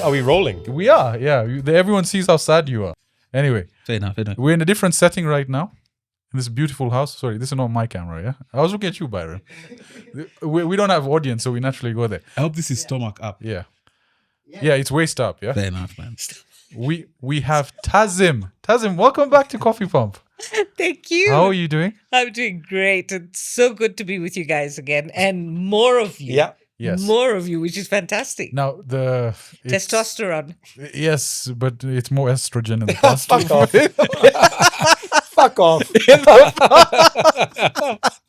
Are we rolling? We are, yeah. Everyone sees how sad you are. Anyway, Fair enough. we're in a different setting right now. In this beautiful house. Sorry, this is not my camera, yeah? I was looking at you, Byron. We don't have audience, so we naturally go there. I hope this is stomach up. Yeah. Yeah, it's waist up, yeah? Fair enough, man. We have Tazim. Tazim, welcome back to Coffee Pump. Thank you. How are you doing? I'm doing great. It's so good to be with you guys again. And more of you. Yeah. Yes. More of you, which is fantastic. Now, Testosterone. Yes, but it's more estrogen in the past. Fuck off. Fuck off.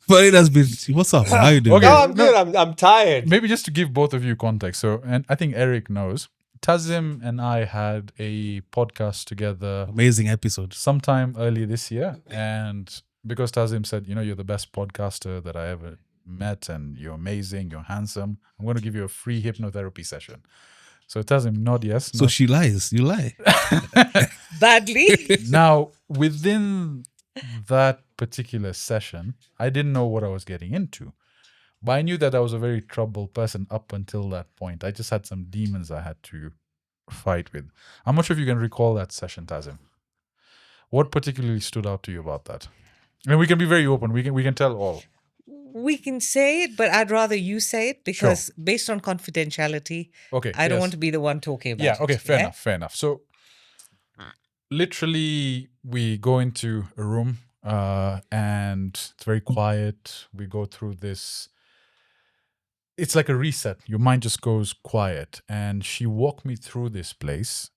But it has been. What's up? How you doing? Okay. No, I'm good. I'm tired. Maybe just to give both of you context. So, and I think Eric knows, Tazim and I had a podcast together Amazing episode. sometime early this year. And because Tazim said, you're the best podcaster that I ever met and you're amazing, you're handsome, I'm going to give you a free hypnotherapy session. So Tazim, nod yes. So she lies. You lie. Badly. Now, within that particular session, I didn't know what I was getting into. But I knew that I was a very troubled person up until that point. I just had some demons I had to fight with. I'm not sure if you can recall that session, Tazim. What particularly stood out to you about that? And we can be very open. We can tell all. We can say it, but I'd rather you say it because based on confidentiality, Okay. I don't yes. want to be the one talking about it. Yeah, okay, fair enough. So literally we go into a room and it's very quiet. We go through this. It's like a reset. Your mind just goes quiet. And she walked me through this place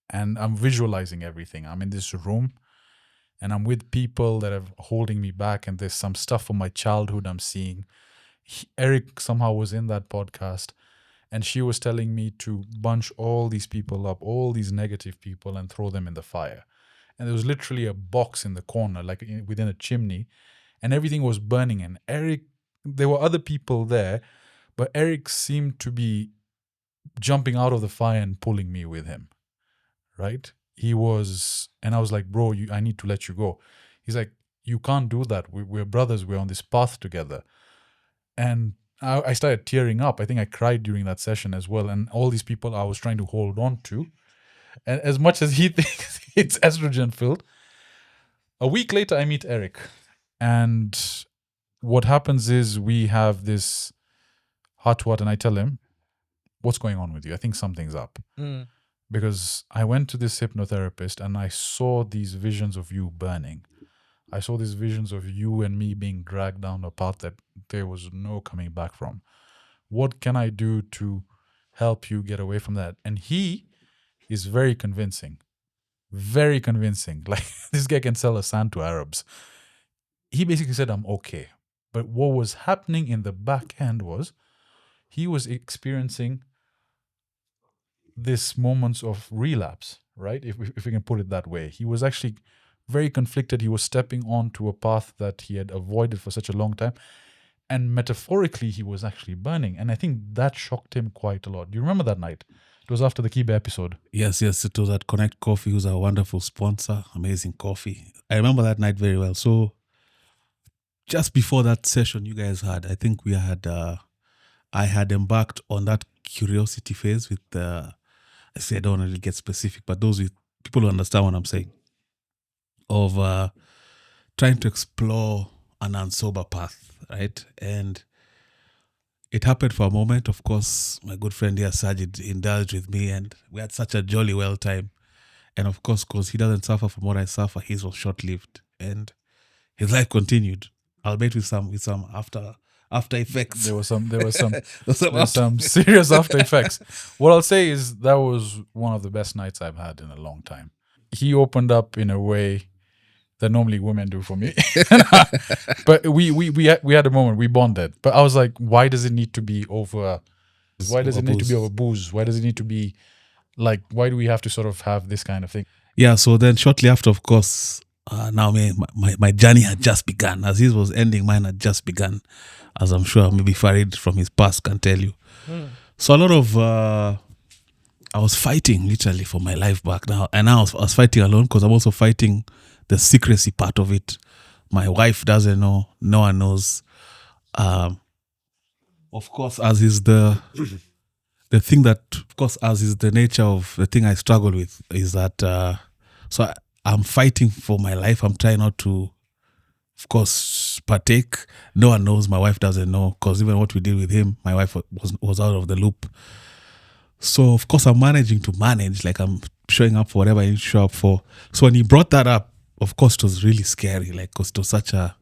and I'm visualizing everything. I'm in this room and I'm with people that are holding me back and there's some stuff from my childhood I'm seeing. Eric somehow was in that podcast and she was telling me to bunch all these people up, all these negative people and throw them in the fire. And there was literally a box in the corner, like within a chimney, and everything was burning. And Eric, there were other people there, but Eric seemed to be jumping out of the fire and pulling me with him, right? He was, and I was like, bro, I need to let you go. He's like, you can't do that. We're brothers. We're on this path together. And I started tearing up. I think I cried during that session as well. And all these people I was trying to hold on to. And as much as he thinks it's estrogen filled, a week later I meet Eric. And what happens is we have this heart-to-heart and I tell him, what's going on with you? I think something's up. Because I went to this hypnotherapist and I saw these visions of you burning. I saw these visions of you and me being dragged down a path that there was no coming back from. What can I do to help you get away from that? And he is very convincing. Very convincing. Like, this guy can sell a sand to Arabs. He basically said, I'm okay. But what was happening in the back end was he was experiencing this moments of relapse, right? If we can put it that way. He was actually very conflicted. He was stepping onto a path that he had avoided for such a long time. And metaphorically, he was actually burning. And I think that shocked him quite a lot. Do you remember that night? It was after the Kibe episode. Yes. It was at Connect Coffee, who's a wonderful sponsor. Amazing coffee. I remember that night very well. So just before that session you guys had, I think we had, I had embarked on that curiosity phase with, I say I don't want to really get specific, but those with people who understand what I'm saying, of trying to explore an unsober path, right? And it happened for a moment. Of course, my good friend here, Sajid, indulged with me and we had such a jolly well time. And of course, because he doesn't suffer from what I suffer, his was short-lived and his life continued, albeit with some after effects. There was some serious after effects. What I'll say is that was one of the best nights I've had in a long time. He opened up in a way that normally women do for me. But we had a moment, we bonded. But I was like, why does it need to be over? Why does it need to be over booze? Why does it need to be like, why do we have to sort of have this kind of thing? Yeah, so then shortly after, of course, now my journey had just begun. As his was ending, mine had just begun. As I'm sure maybe Farid from his past can tell you. So a lot of, I was fighting literally for my life back now. And I was fighting alone because I'm also fighting the secrecy part of it. My wife doesn't know. No one knows. Of course, as is the the thing that, of course, as is the nature of the thing I struggle with, is that I'm fighting for my life. I'm trying not to, of course, partake. No one knows. My wife doesn't know, because even what we did with him, my wife was out of the loop. So, of course, I'm managing to manage. Like, I'm showing up for whatever I need to show up for. So when he brought that up, of course, it was really scary. Like, because it was such a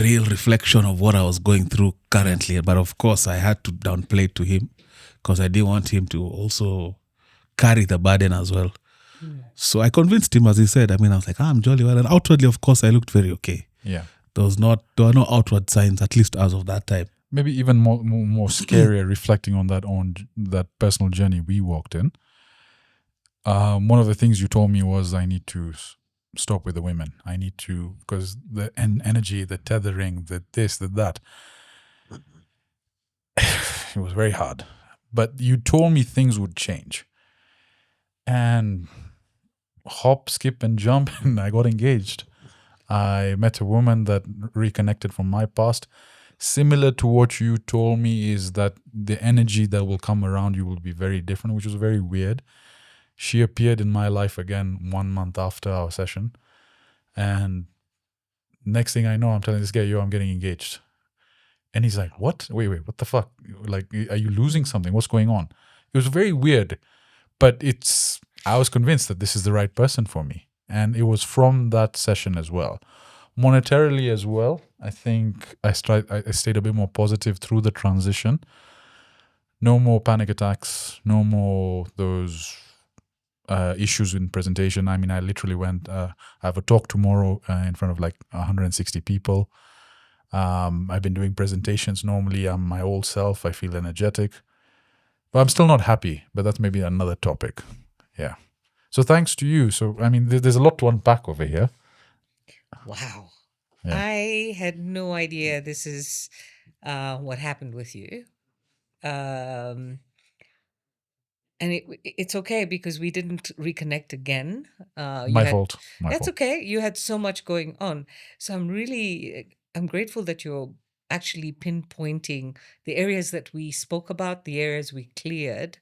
real reflection of what I was going through currently. But of course, I had to downplay it to him, because I didn't want him to also carry the burden as well. So I convinced him, as he said. I mean, I was like, I'm jolly well. And outwardly, of course, I looked very okay. Yeah. There were no outward signs, at least as of that time. Maybe even more scarier, reflecting on that personal journey we walked in. One of the things you told me was, I need to stop with the women. I need to, because the energy, the tethering, the this, the that. It was very hard. But you told me things would change. And hop, skip, and jump, and I got engaged. I met a woman that reconnected from my past. Similar to what you told me, is that the energy that will come around you will be very different, which was very weird. She appeared in my life again 1 month after our session. And next thing I know, I'm telling this guy, I'm getting engaged. And he's like, what? Wait, what the fuck? Like, are you losing something? What's going on? It was very weird. But I was convinced that this is the right person for me. And it was from that session as well. Monetarily as well, I think I stayed a bit more positive through the transition. No more panic attacks, no more those issues in presentation. I mean, I literally went, I have a talk tomorrow in front of like 160 people. I've been doing presentations. Normally, I'm my old self. I feel energetic. But I'm still not happy. But that's maybe another topic. Yeah. So thanks to you. So, I mean, there's a lot to unpack over here. Wow. Yeah. I had no idea this is what happened with you. And it's okay, because we didn't reconnect again. My fault. That's okay. You had so much going on. So I'm grateful that you're actually pinpointing the areas that we spoke about, the areas we cleared,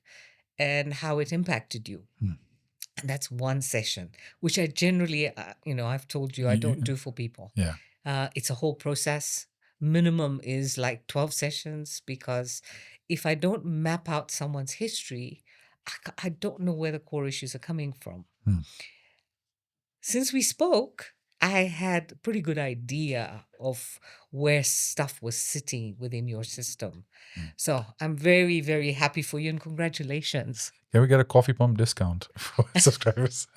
and how it impacted you. And that's one session, which I generally, I've told you, I don't do for people. Yeah. It's a whole process. Minimum is like 12 sessions, because if I don't map out someone's history, I don't know where the core issues are coming from. Since we spoke, I had a pretty good idea of where stuff was sitting within your system. So I'm very, very happy for you, and congratulations. Can we get a CoffeePump discount for subscribers?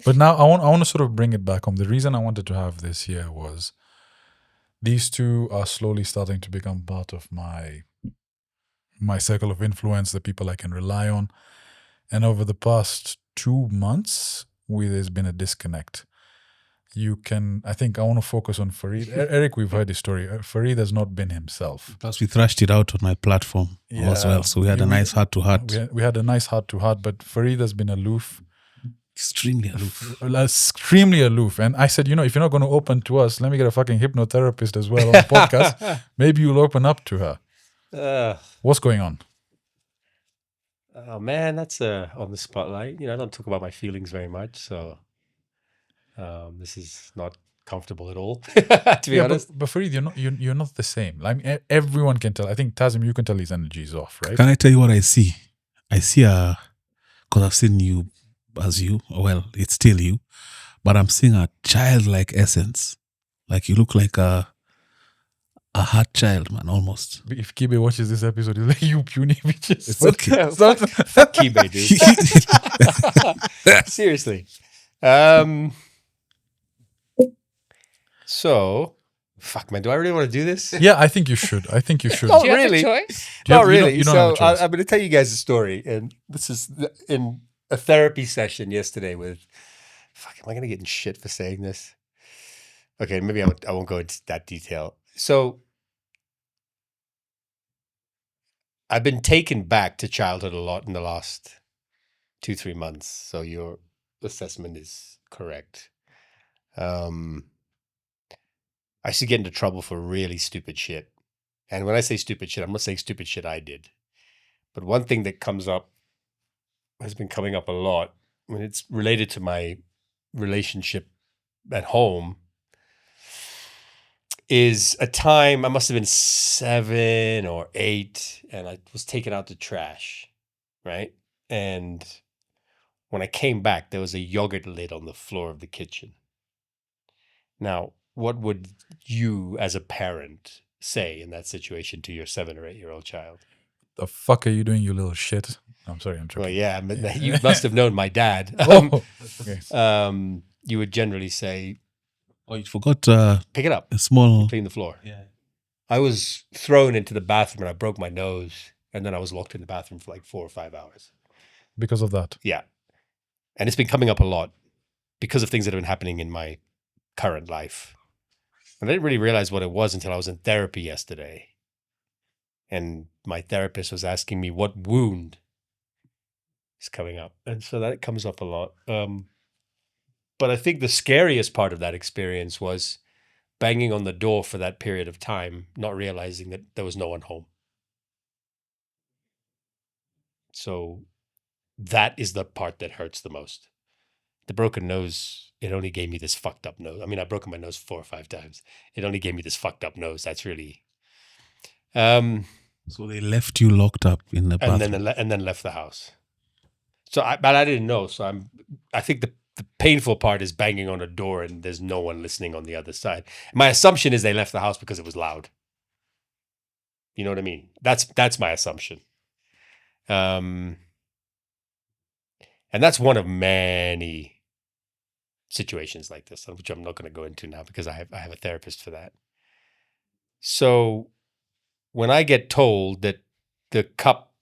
But now I want to sort of bring it back home. The reason I wanted to have this here was these two are slowly starting to become part of my circle of influence, the people I can rely on. And over the past 2 months, there's been a disconnect. I think I want to focus on Farid. Eric, we've heard his story. Farid has not been himself. Plus, we thrashed it out on my platform as well. So we had a nice heart-to-heart. We had a nice heart-to-heart, but Farid has been aloof. Extremely aloof. Extremely aloof. And I said, if you're not going to open to us, let me get a fucking hypnotherapist as well on the podcast. Maybe you'll open up to her. What's going on? Oh man, that's on the spotlight. I don't talk about my feelings very much, so this is not comfortable at all. To be honest, but Farid, you're not the same. I mean, everyone can tell. I think Tazim, you can tell his energy is off, right? Can I tell you what I see? I see because I've seen you as you. Well, it's still you, but I'm seeing a childlike essence. Like you look like a hard child, man, almost. If Kibe watches this episode, he's like, you puny bitches. It's okay. Fuck Kibe, dude. Seriously. So, fuck, man, do I really want to do this? Yeah, I think you should. Not Do you have really. a choice? Not really. You don't have a choice. I'm going to tell you guys a story, and this is in a therapy session yesterday with. Fuck, am I going to get in shit for saying this? Okay, maybe I won't go into that detail. So, I've been taken back to childhood a lot in the last 2-3 months. So your assessment is correct. I used to get into trouble for really stupid shit. And when I say stupid shit, I'm not saying stupid shit I did. But one thing that has been coming up a lot, when it's related to my relationship at home, is a time I must have been 7 or 8, and I was taking out the trash, right? And when I came back, there was a yogurt lid on the floor of the kitchen. Now, what would you, as a parent, say in that situation to your 7 or 8-year-old child? The fuck are you doing, you little shit? I'm sorry, I'm joking. Well, yeah, but you must have known my dad. Oh, okay. You would generally say, Oh, you forgot pick it up, a small. clean the floor. Yeah. I was thrown into the bathroom and I broke my nose, and then I was locked in the bathroom for like 4 or 5 hours. Because of that. Yeah. And it's been coming up a lot because of things that have been happening in my current life. And I didn't really realize what it was until I was in therapy yesterday. And my therapist was asking me what wound is coming up. And so that comes up a lot. But I think the scariest part of that experience was banging on the door for that period of time, not realizing that there was no one home. So that is the part that hurts the most. The broken nose, it only gave me this fucked up nose. I mean, I've broken my nose 4 or 5 times. It only gave me this fucked up nose. That's really... So they left you locked up in the bathroom. and then left the house. But I didn't know. So I think the painful part is banging on a door and there's no one listening on the other side. My assumption is they left the house because it was loud. You know what I mean? That's my assumption. And that's one of many situations like this, which I'm not going to go into now because I have a therapist for that. So when I get told that the cup,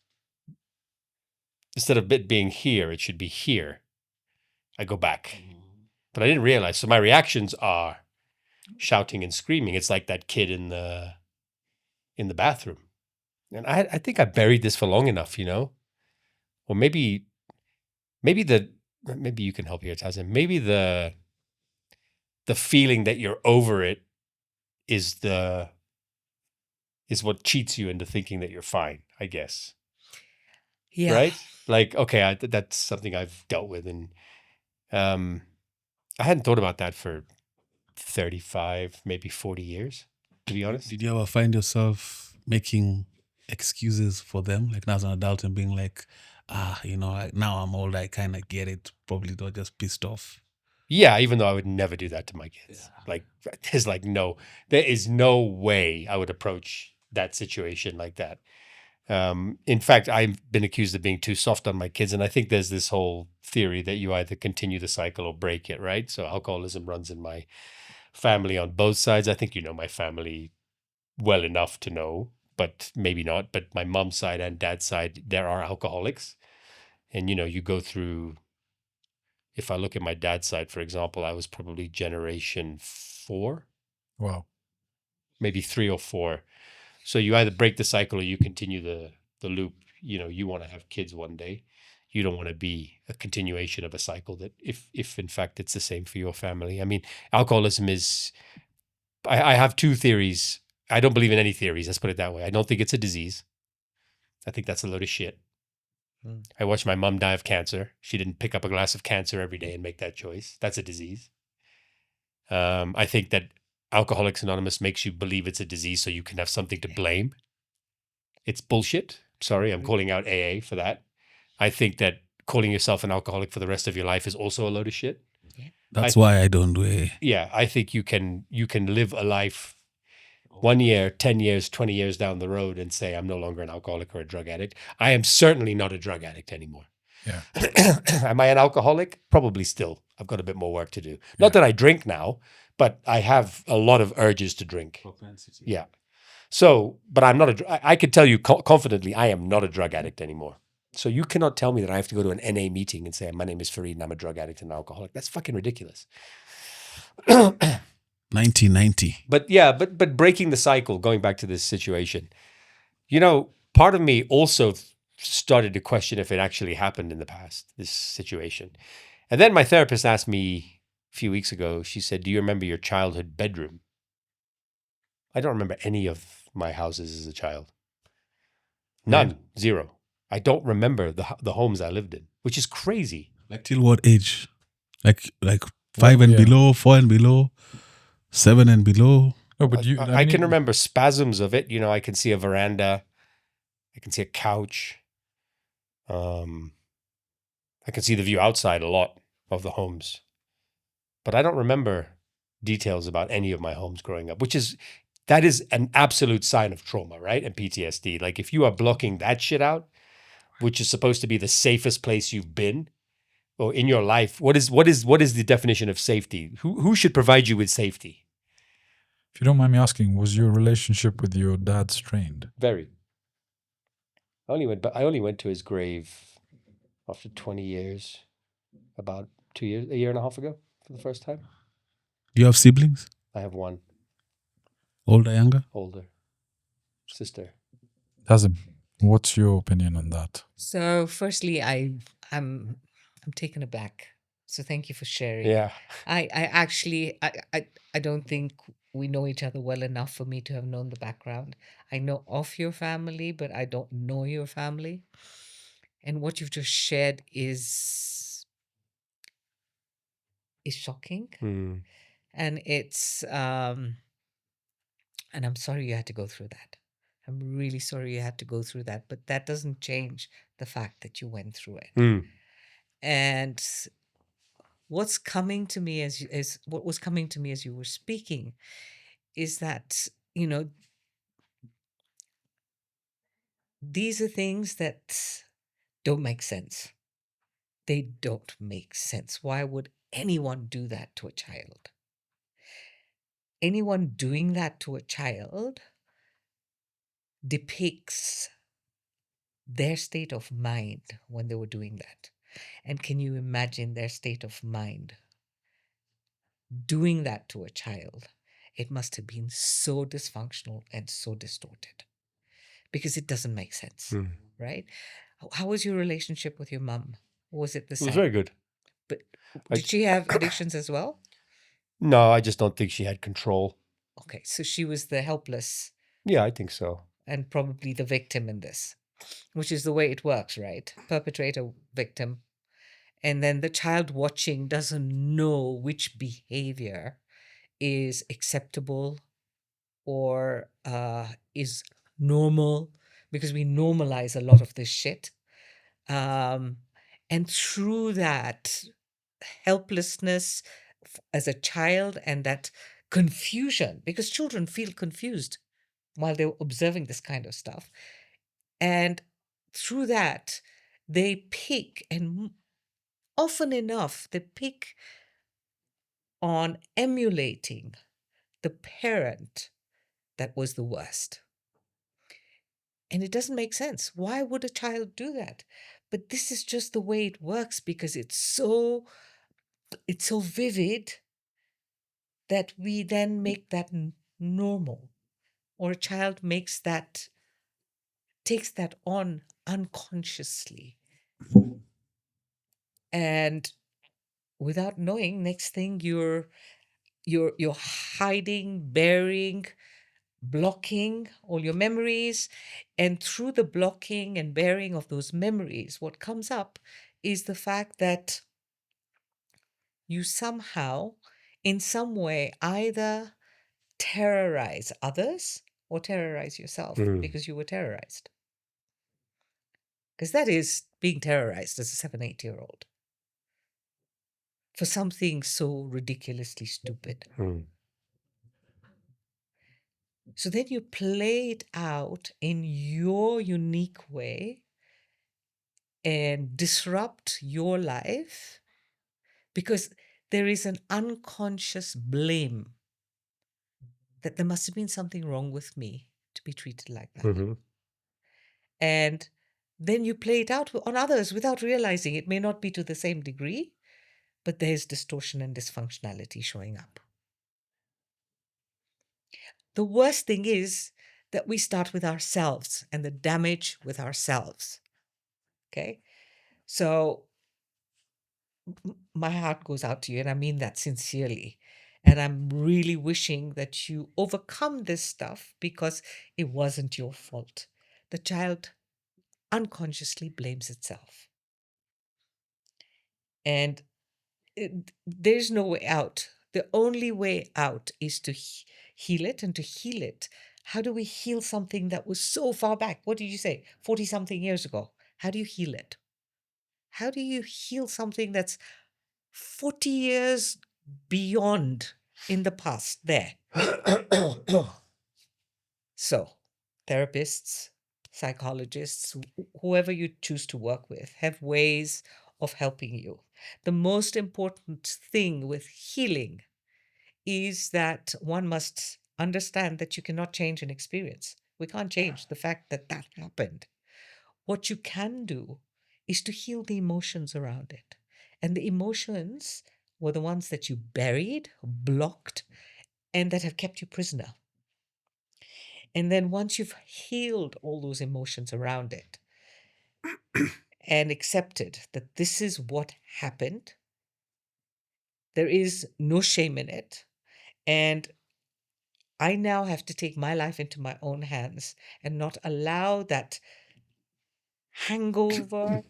instead of it being here, it should be here, I go back. But I didn't realize. So my reactions are shouting and screaming. It's like that kid in the bathroom. And I think I buried this for long enough, you know? Or maybe you can help here, Tazim. Maybe the feeling that you're over it is what cheats you into thinking that you're fine, I guess. Yeah. Right? Like, okay, that's something I've dealt with. And I hadn't thought about that for 35, maybe 40 years, to be honest. Did you ever find yourself making excuses for them, like now as an adult and being like, like now I'm old, I kind of get it. Probably they're just pissed off. Yeah, even though I would never do that to my kids. Yeah. Like, there is no way I would approach that situation like that. In fact, I've been accused of being too soft on my kids. And I think there's this whole theory that you either continue the cycle or break it, right? So alcoholism runs in my family on both sides. I think you know my family well enough to know, but maybe not. But my mom's side and dad's side, there are alcoholics. And, you go through, if I look at my dad's side, for example, I was probably generation 4. Wow. Maybe 3 or 4. So you either break the cycle or you continue the loop. You want to have kids one day. You don't want to be a continuation of a cycle that if in fact it's the same for your family. I mean, alcoholism is, I have 2 theories. I don't believe in any theories. Let's put it that way. I don't think it's a disease. I think that's a load of shit. I watched my mom die of cancer. She didn't pick up a glass of cancer every day and make that choice. That's a disease. I think that Alcoholics Anonymous makes you believe it's a disease so you can have something to blame. It's bullshit. Sorry, I'm calling out AA for that. I think that calling yourself an alcoholic for the rest of your life is also a load of shit. That's why I don't do AA. Yeah, I think you can live a life 1 year, 10 years, 20 years down the road and say, I'm no longer an alcoholic or a drug addict. I am certainly not a drug addict anymore. Yeah. Am I an alcoholic? Probably still. I've got a bit more work to do. Not that I drink now, but I have a lot of urges to drink. Propensity. Yeah. So, but I'm not I could tell you confidently, I am not a drug addict anymore. So you cannot tell me that I have to go to an NA meeting and say, my name is Fareed and I'm a drug addict and an alcoholic. That's fucking ridiculous. 1990. But yeah, but breaking the cycle, going back to this situation, part of me also started to question if it actually happened in the past, this situation. And then my therapist asked me a few weeks ago, she said, do you remember your childhood bedroom? I don't remember any of my houses as a child. None. Zero. I don't remember the homes I lived in, which is crazy. Like till what age? Like 5 and yeah. below, 4 and below, 7 and below. No, but I can remember spasms of it. You know, I can see a veranda. I can see a couch. I can see the view outside a lot of the homes. But I don't remember details about any of my homes growing up, that is an absolute sign of trauma, right? And PTSD. Like if you are blocking that shit out, which is supposed to be the safest place you've been or in your life, what is the definition of safety? Who should provide you with safety? If you don't mind me asking, was your relationship with your dad strained? Very. I only went to his grave after 20 years, about 2 years, a year and a half ago for the first time. Do you have siblings? I have one Older, younger? older sister. Tazim, what's your opinion on that? So, firstly, I'm taken aback. So, thank you for sharing. Yeah. I actually I don't think we know each other well enough for me to have known the background. I know of your family, but I don't know your family. And what you've just shared is shocking, Mm. and it's and I'm sorry you had to go through that. I'm really sorry you had to go through that, but that doesn't change the fact that you went through it. Mm. And what's coming to me as what was coming to me as you were speaking is that, you know, these are things that don't make sense. They don't make sense. Why would anyone do that to a child? Anyone doing that to a child depicts their state of mind when they were doing that. And can you imagine their state of mind doing that to a child? It must have been so dysfunctional and so distorted because it doesn't make sense, Mm. right? How was your relationship with your mum? Was it the It same? was very good. But I- did she have addictions as well? No, I just don't think she had control. Okay, so she was the helpless Yeah, I think so. and probably the victim in this, which is the way it works, right? Perpetrator, victim. And then the child watching doesn't know which behavior is acceptable or is normal, because we normalize a lot of this shit. And through that helplessness as a child and that confusion, because children feel confused while they're observing this kind of stuff. And through that, they pick, and often enough, they pick on emulating the parent that was the worst. And it doesn't make sense. Why would a child do that? But this is just the way it works because it's so vivid that we then make that normal, or a child takes that on unconsciously. And without knowing, next thing you're hiding, burying, blocking all your memories. And through the blocking and burying of those memories, what comes up is the fact that you somehow, in some way, either terrorize others or terrorize yourself because you were terrorized. Because that is being terrorized as a 7-8-year-old for something so ridiculously stupid. Mm. So then you play it out in your unique way and disrupt your life because there is an unconscious blame that there must have been something wrong with me to be treated like that. Mm-hmm. And then you play it out on others without realizing it may not be to the same degree, but there's distortion and dysfunctionality showing up. The worst thing is that we start with ourselves and the damage with ourselves. Okay? So my heart goes out to you, and I mean that sincerely. And I'm really wishing that you overcome this stuff because it wasn't your fault. The child unconsciously blames itself. And there's no way out. The only way out is to heal it, and to heal it. How do we heal something that was so far back? What did you say? 40 something years ago. How do you heal it? How do you heal something that's 40 years beyond in the past there? So, therapists, psychologists, whoever you choose to work with, have ways of helping you. The most important thing with healing is that one must understand that you cannot change an experience. We can't change the fact that that happened. What you can do is to heal the emotions around it. And the emotions were the ones that you buried, blocked, and that have kept you prisoner. And then once you've healed all those emotions around it and accepted that this is what happened, there is no shame in it. And I now have to take my life into my own hands and not allow that hangover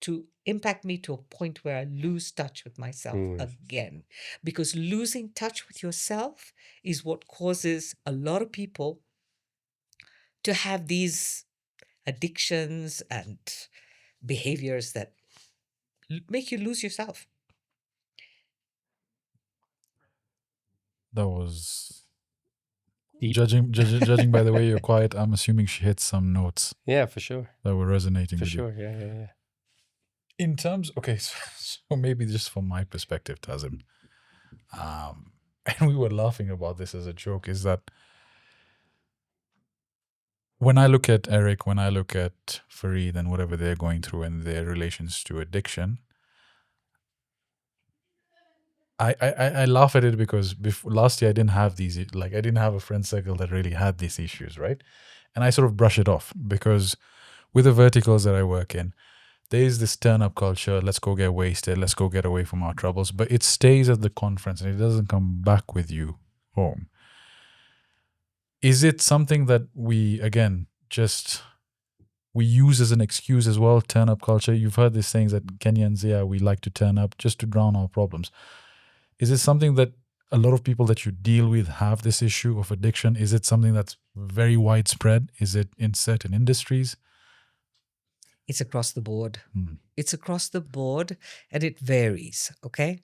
to impact me to a point where I lose touch with myself again. Because losing touch with yourself is what causes a lot of people to have these addictions and behaviors that make you lose yourself. That was Deep. judging by the way you're quiet. I'm assuming she hit some notes Yeah, for sure. that were resonating For with you. sure. Yeah. In terms, okay, so maybe just from my perspective, Tazim, and we were laughing about this as a joke, is that when I look at Eric, when I look at Fareed and whatever they're going through and their relations to addiction, I laugh at it because last year I didn't have these, like I didn't have a friend circle that really had these issues, right? And I sort of brush it off because with the verticals that I work in, there is this turn-up culture. Let's go get wasted. Let's go get away from our troubles. But it stays at the conference and it doesn't come back with you home. Is it something that we, again, we use as an excuse as well, turn-up culture? You've heard these things that Kenyans, we like to turn up just to drown our problems. Is it something that a lot of people that you deal with have this issue of addiction? Is it something that's very widespread? Is it in certain industries? It's across the board. It's across the board, and it varies, okay?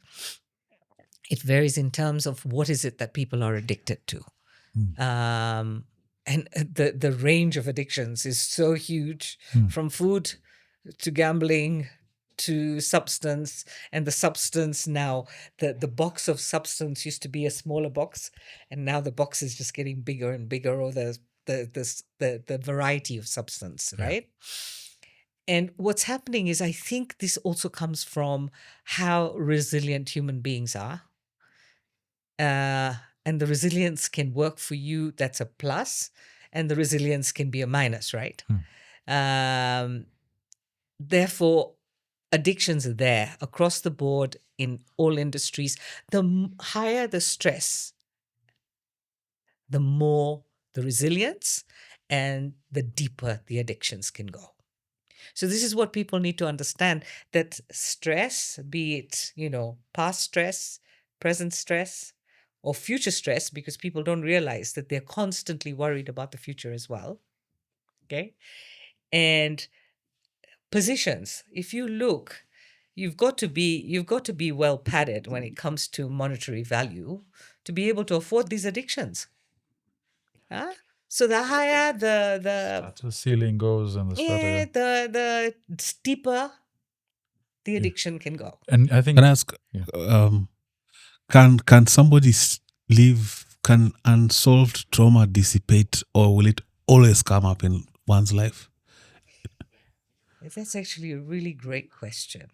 It varies in terms of what is it that people are addicted to. And the range of addictions is so huge, from food to gambling to substance. And the substance now, the box of substance used to be a smaller box, and now the box is just getting bigger and bigger, or the variety of substance, right? And what's happening is, I think this also comes from how resilient human beings are. And the resilience can work for you, that's a plus, and the resilience can be a minus, right? Therefore, addictions are there across the board in all industries. The higher the stress, the more the resilience, and the deeper the addictions can go. So this is what people need to understand, that stress, be it, past stress, present stress, or future stress, because people don't realize that they're constantly worried about the future as well. Okay? And positions, if you look, you've got to be well padded when it comes to monetary value to be able to afford these addictions. Huh? So the higher the ceiling goes and the steeper the addiction can go. And I think, Can I ask, can somebody live, can unsolved trauma dissipate, or will it always come up in one's life? That's actually a really great question.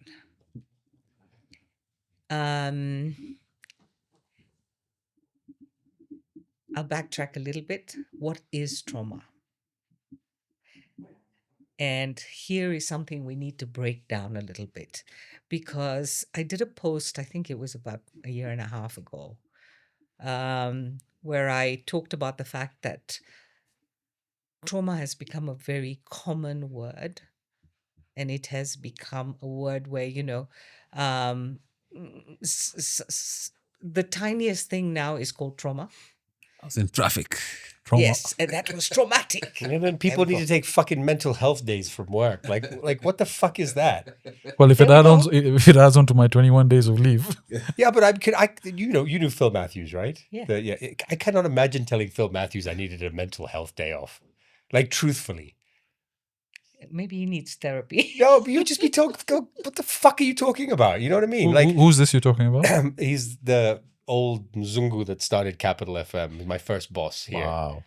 I'll backtrack a little bit. What is trauma? And here is something we need to break down a little bit, because I did a post, I think it was about a year and a half ago, where I talked about the fact that trauma has become a very common word and it has become a word where, um, the tiniest thing now is called trauma. I was in traffic. Trauma. Yes, and that was traumatic. And then people There we need go. to take fucking mental health days from work. Like what the fuck is that? Well, if There it we adds on, go. if it adds on to my 21 days of leave, Yeah, but you knew Phil Matthews, right? Yeah. I cannot imagine telling Phil Matthews I needed a mental health day off. Like, truthfully. Maybe he needs therapy. No, but you just be talking, what the fuck are you talking about? You know what I mean? Like, who's this you're talking about? he's the old Mzungu that started Capital FM. He's my first boss here. Wow.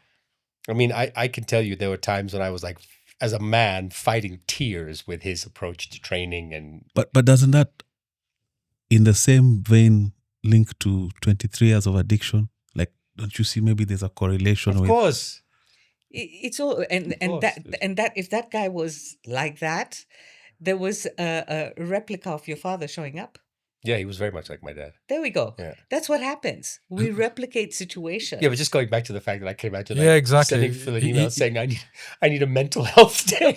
I mean, I can tell you there were times when I was like, as a man, fighting tears with his approach to training. And But doesn't that, in the same vein, link to 23 years of addiction? Like, don't you see maybe there's a correlation of with... course, It's all and course. that if that guy was like that, there was a replica of your father showing up. yeah, he was very much like my dad. There we go. Yeah. That's what happens. We replicate situations. Yeah, but just going back to the fact that I can imagine, Yeah, exactly. sending Phil an email saying I need a mental health day.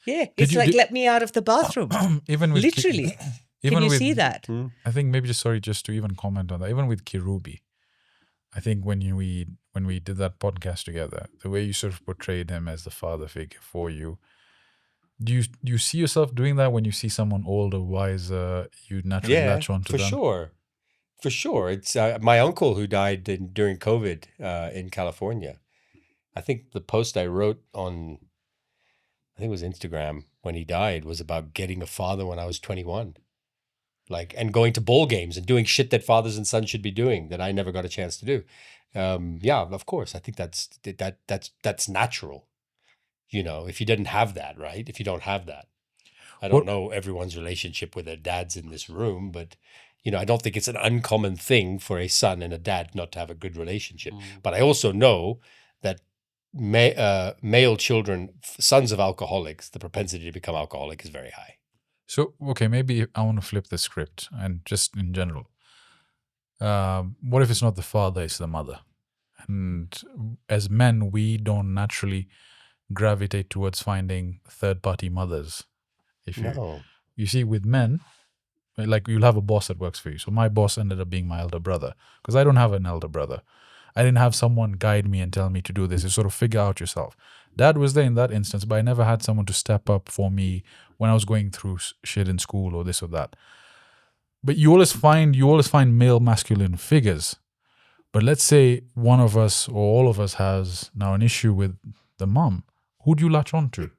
Yeah, it's like, let me out of the bathroom. Even with Literally. even Can you with, see that? I think maybe just to even comment on that. Even with Kirubi, I think when we did that podcast together, the way you sort of portrayed him as the father figure for you, do you see yourself doing that when you see someone older, wiser? You naturally latch on to for them. sure. For sure. It's my uncle who died during COVID in California. I think the post I wrote on, I think it was Instagram when he died, was about getting a father when I was 21. Like, and going to bowl games and doing shit that fathers and sons should be doing that I never got a chance to do. Yeah, of course. I think that's natural. You know, if you didn't have that, right? If you don't have that. I don't know everyone's relationship with their dads in this room, but I don't think it's an uncommon thing for a son and a dad not to have a good relationship. But I also know that male children, sons of alcoholics, the propensity to become alcoholic is very high. So, okay, maybe I want to flip the script and just in general. What if it's not the father, it's the mother? And as men, we don't naturally gravitate towards finding third-party mothers. You see, with men, like you'll have a boss that works for you. So my boss ended up being my elder brother because I don't have an elder brother. I didn't have someone guide me and tell me to do this. You sort of figure out yourself. Dad was there in that instance, but I never had someone to step up for me when I was going through shit in school or this or that. But you always find male masculine figures. But let's say one of us or all of us has now an issue with the mom. Who do you latch on to?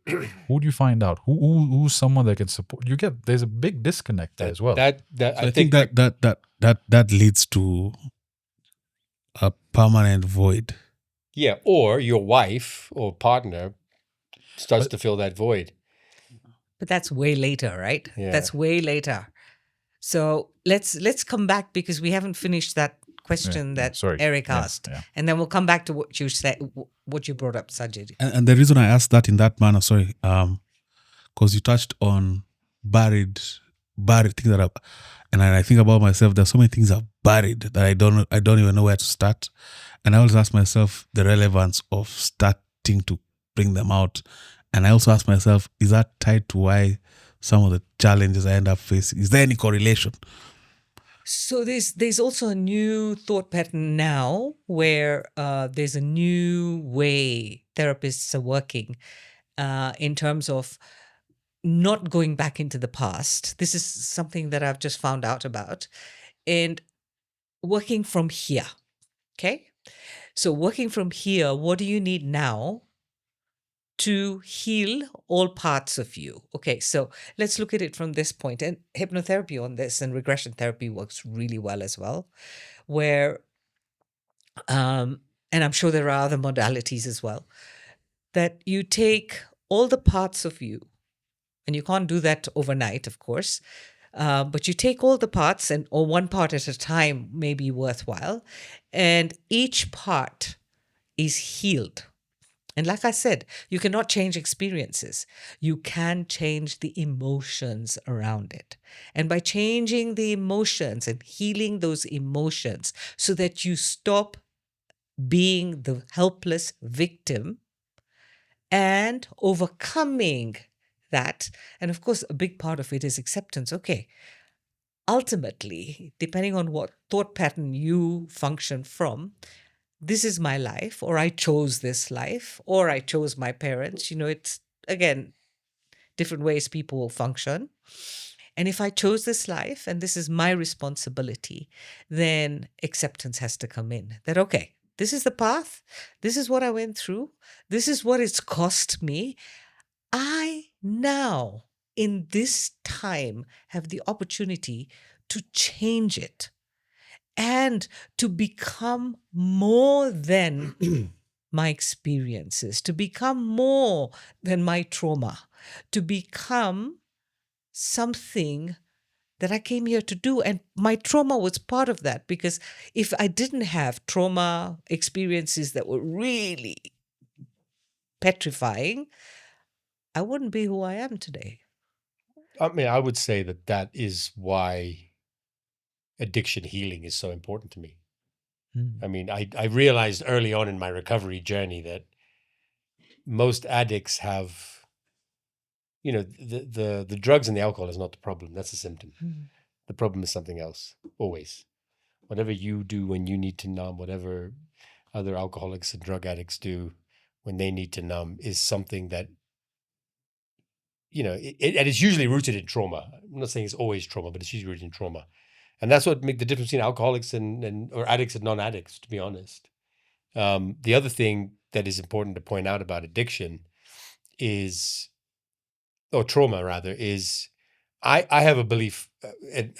Who do you find out? Who's someone that can support? There's a big disconnect there as well. I think that leads to a permanent void. Yeah, or your wife or partner starts to fill that void. But that's way later, right? Yeah. That's way later. So let's come back because we haven't finished that question that Eric asked. Yeah. And then we'll come back to what you said, what you brought up, Sajid. And the reason I asked that in that manner, because you touched on buried things that are, and I think about myself, there's so many things I've buried that I don't even know where to start. And I always ask myself the relevance of starting to bring them out. And I also ask myself, is that tied to why some of the challenges I end up facing? Is there any correlation? So there's also a new thought pattern now where there's a new way therapists are working in terms of not going back into the past. This is something that I've just found out about, and working from here. Okay, so working from here, what do you need now to heal all parts of you? Okay, so let's look at it from this point. And hypnotherapy on this and regression therapy works really well as well, where, and I'm sure there are other modalities as well, that you take all the parts of you, and you can't do that overnight, of course, but you take all the parts or one part at a time may be worthwhile, and each part is healed. And like I said, you cannot change experiences. You can change the emotions around it. And by changing the emotions and healing those emotions so that you stop being the helpless victim and overcoming that. And of course, a big part of it is acceptance. Okay, ultimately, depending on what thought pattern you function from, this is my life, or I chose this life, or I chose my parents. It's, again, different ways people will function. And if I chose this life and this is my responsibility, then acceptance has to come in. That, okay, this is the path. This is what I went through. This is what it's cost me. I now, in this time, have the opportunity to change it and to become more than my experiences, to become more than my trauma, to become something that I came here to do. And my trauma was part of that, because if I didn't have trauma experiences that were really petrifying, I wouldn't be who I am today. I mean, I would say that is why addiction healing is so important to me. I mean, I realized early on in my recovery journey that most addicts have, the drugs and the alcohol is not the problem. That's a symptom. The problem is something else, always. Whatever you do when you need to numb, whatever other alcoholics and drug addicts do when they need to numb, is something that, and it's usually rooted in trauma. I'm not saying it's always trauma, but it's usually rooted in trauma. And that's what makes the difference between alcoholics or addicts and non-addicts, to be honest. The other thing that is important to point out about addiction is, or trauma rather, is I have a belief, and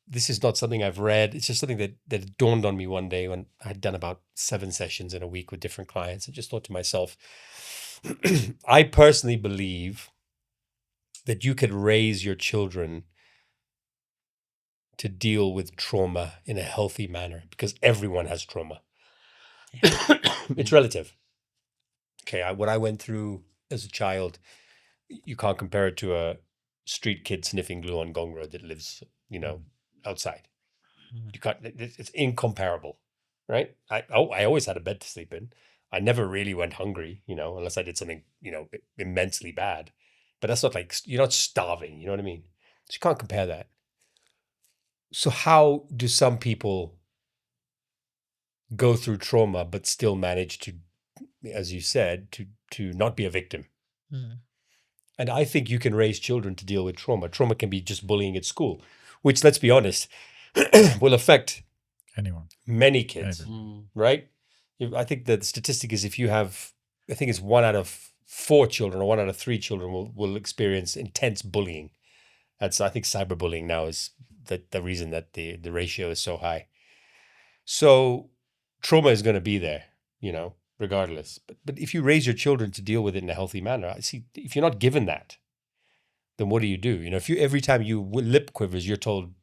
this is not something I've read. It's just something that dawned on me one day when I had done about 7 sessions in a week with different clients. I just thought to myself, I personally believe that you could raise your children to deal with trauma in a healthy manner, because everyone has trauma. It's relative. Okay, what I went through as a child, you can't compare it to a street kid sniffing glue on Gong Road that lives, outside. You can't. It's incomparable, right? I always had a bed to sleep in. I never really went hungry, unless I did something, immensely bad. But that's not like, you're not starving. You know what I mean? So you can't compare that. So how do some people go through trauma but still manage to, as you said, to not be a victim? And I think you can raise children to deal with trauma. Trauma can be just bullying at school, which, let's be honest, will affect Anyone. many kids, right? I think the statistic is, if you have, I think it's 1 out of 4 children or 1 out of 3 children will experience intense bullying. I think cyberbullying now is the reason that the ratio is so high. So trauma is going to be there, regardless. But if you raise your children to deal with it in a healthy manner, I see, if you're not given that, then what do? If every time you lip quivers, you're told,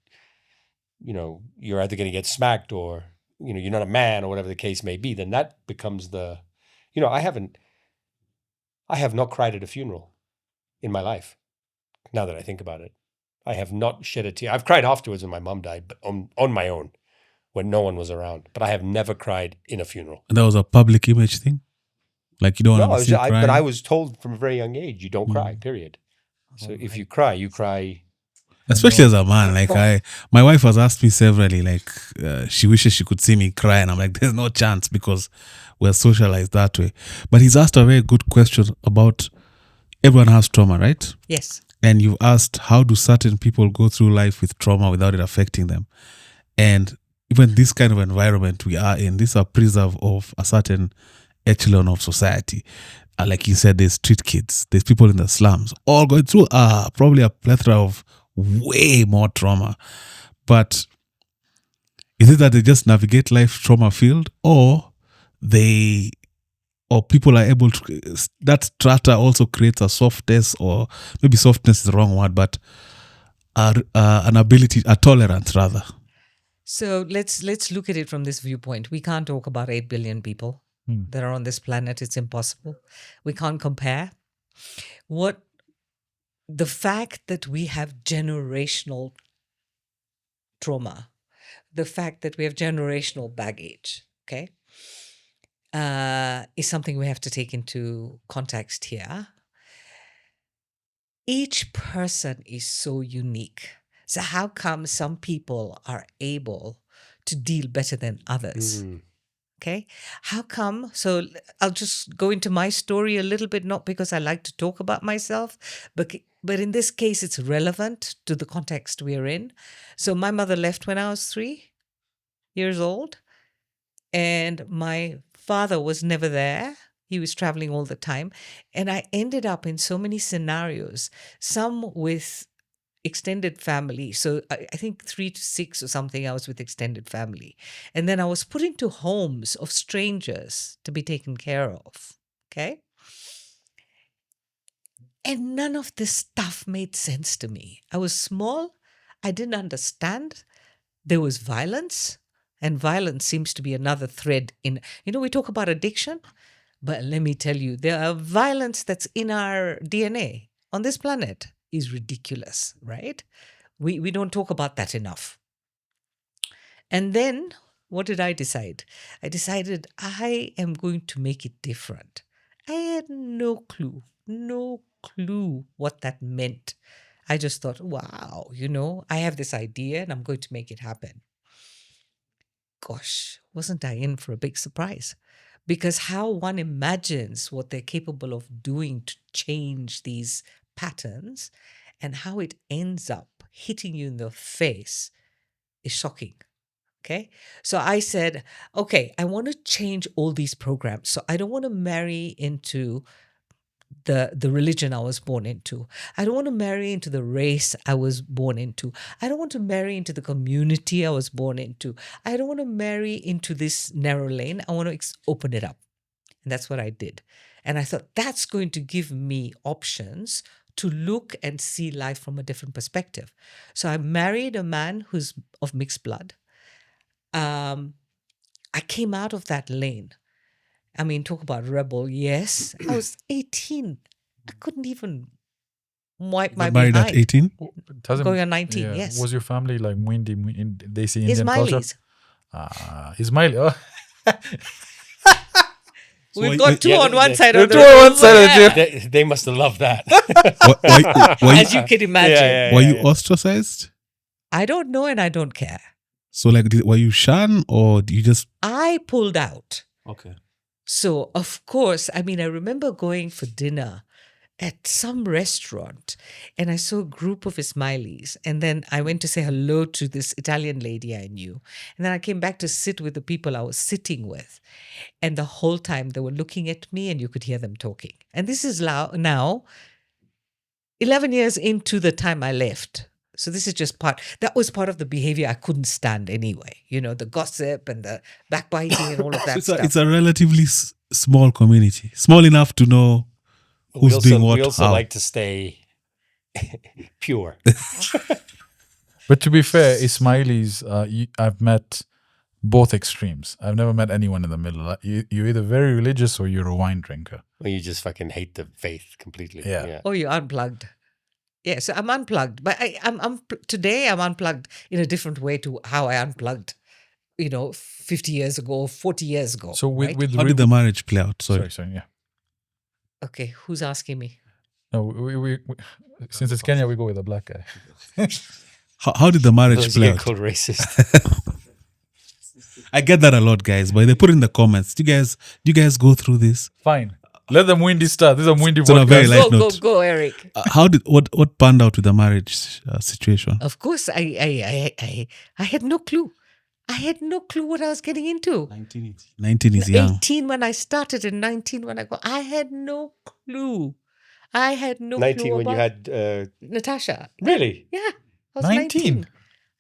you're either going to get smacked or, you're not a man, or whatever the case may be, then that becomes I have not cried at a funeral in my life. Now that I think about it, I have not shed a tear. I've cried afterwards when my mom died, but on my own, when no one was around. But I have never cried in a funeral. And that was a public image thing? Like, you don't No, want to be seen crying? but I was told from a very young age, you don't cry, period. So if you cry, you cry. Especially as a man, like my wife has asked me severally, like she wishes she could see me cry, and I'm like, there's no chance, because we're socialized that way. But he's asked a very good question about, everyone has trauma, right? Yes. And you've asked, how do certain people go through life with trauma without it affecting them? And even this kind of environment we are in, these are preserve of a certain echelon of society. Like you said, there's street kids, there's people in the slums, all going through probably a plethora of way more trauma. But is it that they just navigate life trauma field, or people are able to, that strata also creates a softness, or maybe softness is the wrong word, but an ability, a tolerance rather? So let's look at it from this viewpoint. We can't talk about 8 billion people that are on this planet. It's impossible. We can't compare. The fact that we have generational trauma, the fact that we have generational baggage, okay, is something we have to take into context here. each person is so unique. So how come some people are able to deal better than others? Mm. Okay. How come? So I'll just go into my story a little bit, not because I like to talk about myself, but in this case, it's relevant to the context we're in. So my mother left when I was 3 years old, and my father was never there. He was traveling all the time. And I ended up in so many scenarios, some with extended family. So I think 3 to 6 or something, I was with extended family. And then I was put into homes of strangers to be taken care of. Okay. And none of this stuff made sense to me. I was small. I didn't understand. There was violence. And violence seems to be another thread in, we talk about addiction, but let me tell you, there are violence that's in our DNA on this planet is ridiculous, right? We don't talk about that enough. And then what did I decide? I decided I am going to make it different. I had no clue what that meant. I just thought, wow, I have this idea and I'm going to make it happen. Gosh, wasn't I in for a big surprise? Because how one imagines what they're capable of doing to change these patterns and how it ends up hitting you in the face is shocking. Okay. So I said, okay, I want to change all these programs. So I don't want to marry into the religion I was born into. I don't want to marry into the race I was born into. I don't want to marry into the community I was born into. I don't want to marry into this narrow lane. I want to open it up. And that's what I did. And I thought that's going to give me options to look and see life from a different perspective. So I married a man who's of mixed blood. I came out of that lane. I mean, talk about rebel. Yes, I was 18. I couldn't even wipe my Married behind. at 18? Going on 19, yes. Was your family like Mwindi, they see Indian culture? Ismailis. Ismaili. Oh. We've got two yeah, on one side of the two on one road. side of Yeah. They must have loved that. As you can imagine. Were you ostracized? I don't know and I don't care. So, like, were you shunned or you just... I pulled out. Okay. So, of course, I mean, I remember going for dinner at some restaurant and I saw a group of Ismailis. And then I went to say hello to this Italian lady I knew. And then I came back to sit with the people I was sitting with. And the whole time they were looking at me and you could hear them talking. And this is now 11 years into the time I left. So this is just that was part of the behavior I couldn't stand anyway. The gossip and the backbiting and all of that stuff. It's a relatively small community. Small enough to know who's doing what, We also how. like to stay pure. But to be fair, Ismailis, I've met both extremes. I've never met anyone in the middle. You're either very religious or you're a wine drinker. Or you just fucking hate the faith completely. Yeah. Oh, you're unplugged. Yeah, so I'm unplugged. But today I'm unplugged in a different way to how I unplugged, 50 years ago, 40 years ago. So right? How did the marriage play out? Sorry, yeah. Okay, who's asking me? No, we since it's Kenya, we go with a black guy. How did the marriage Those play get out? called racist. I get that a lot, guys, but they put in the comments. Do you guys go through this? Fine. Let them windy start. This is a windy It's on a very podcast. light Go, note. go, Eric. How did what panned out with the marriage situation? Of course, I had no clue. I had no clue what I was getting into. 19 is young. 18 when I started and 19 when I got. I had no clue. I had no 19 clue when you about had... Natasha. Really? Yeah, I was 19. 19.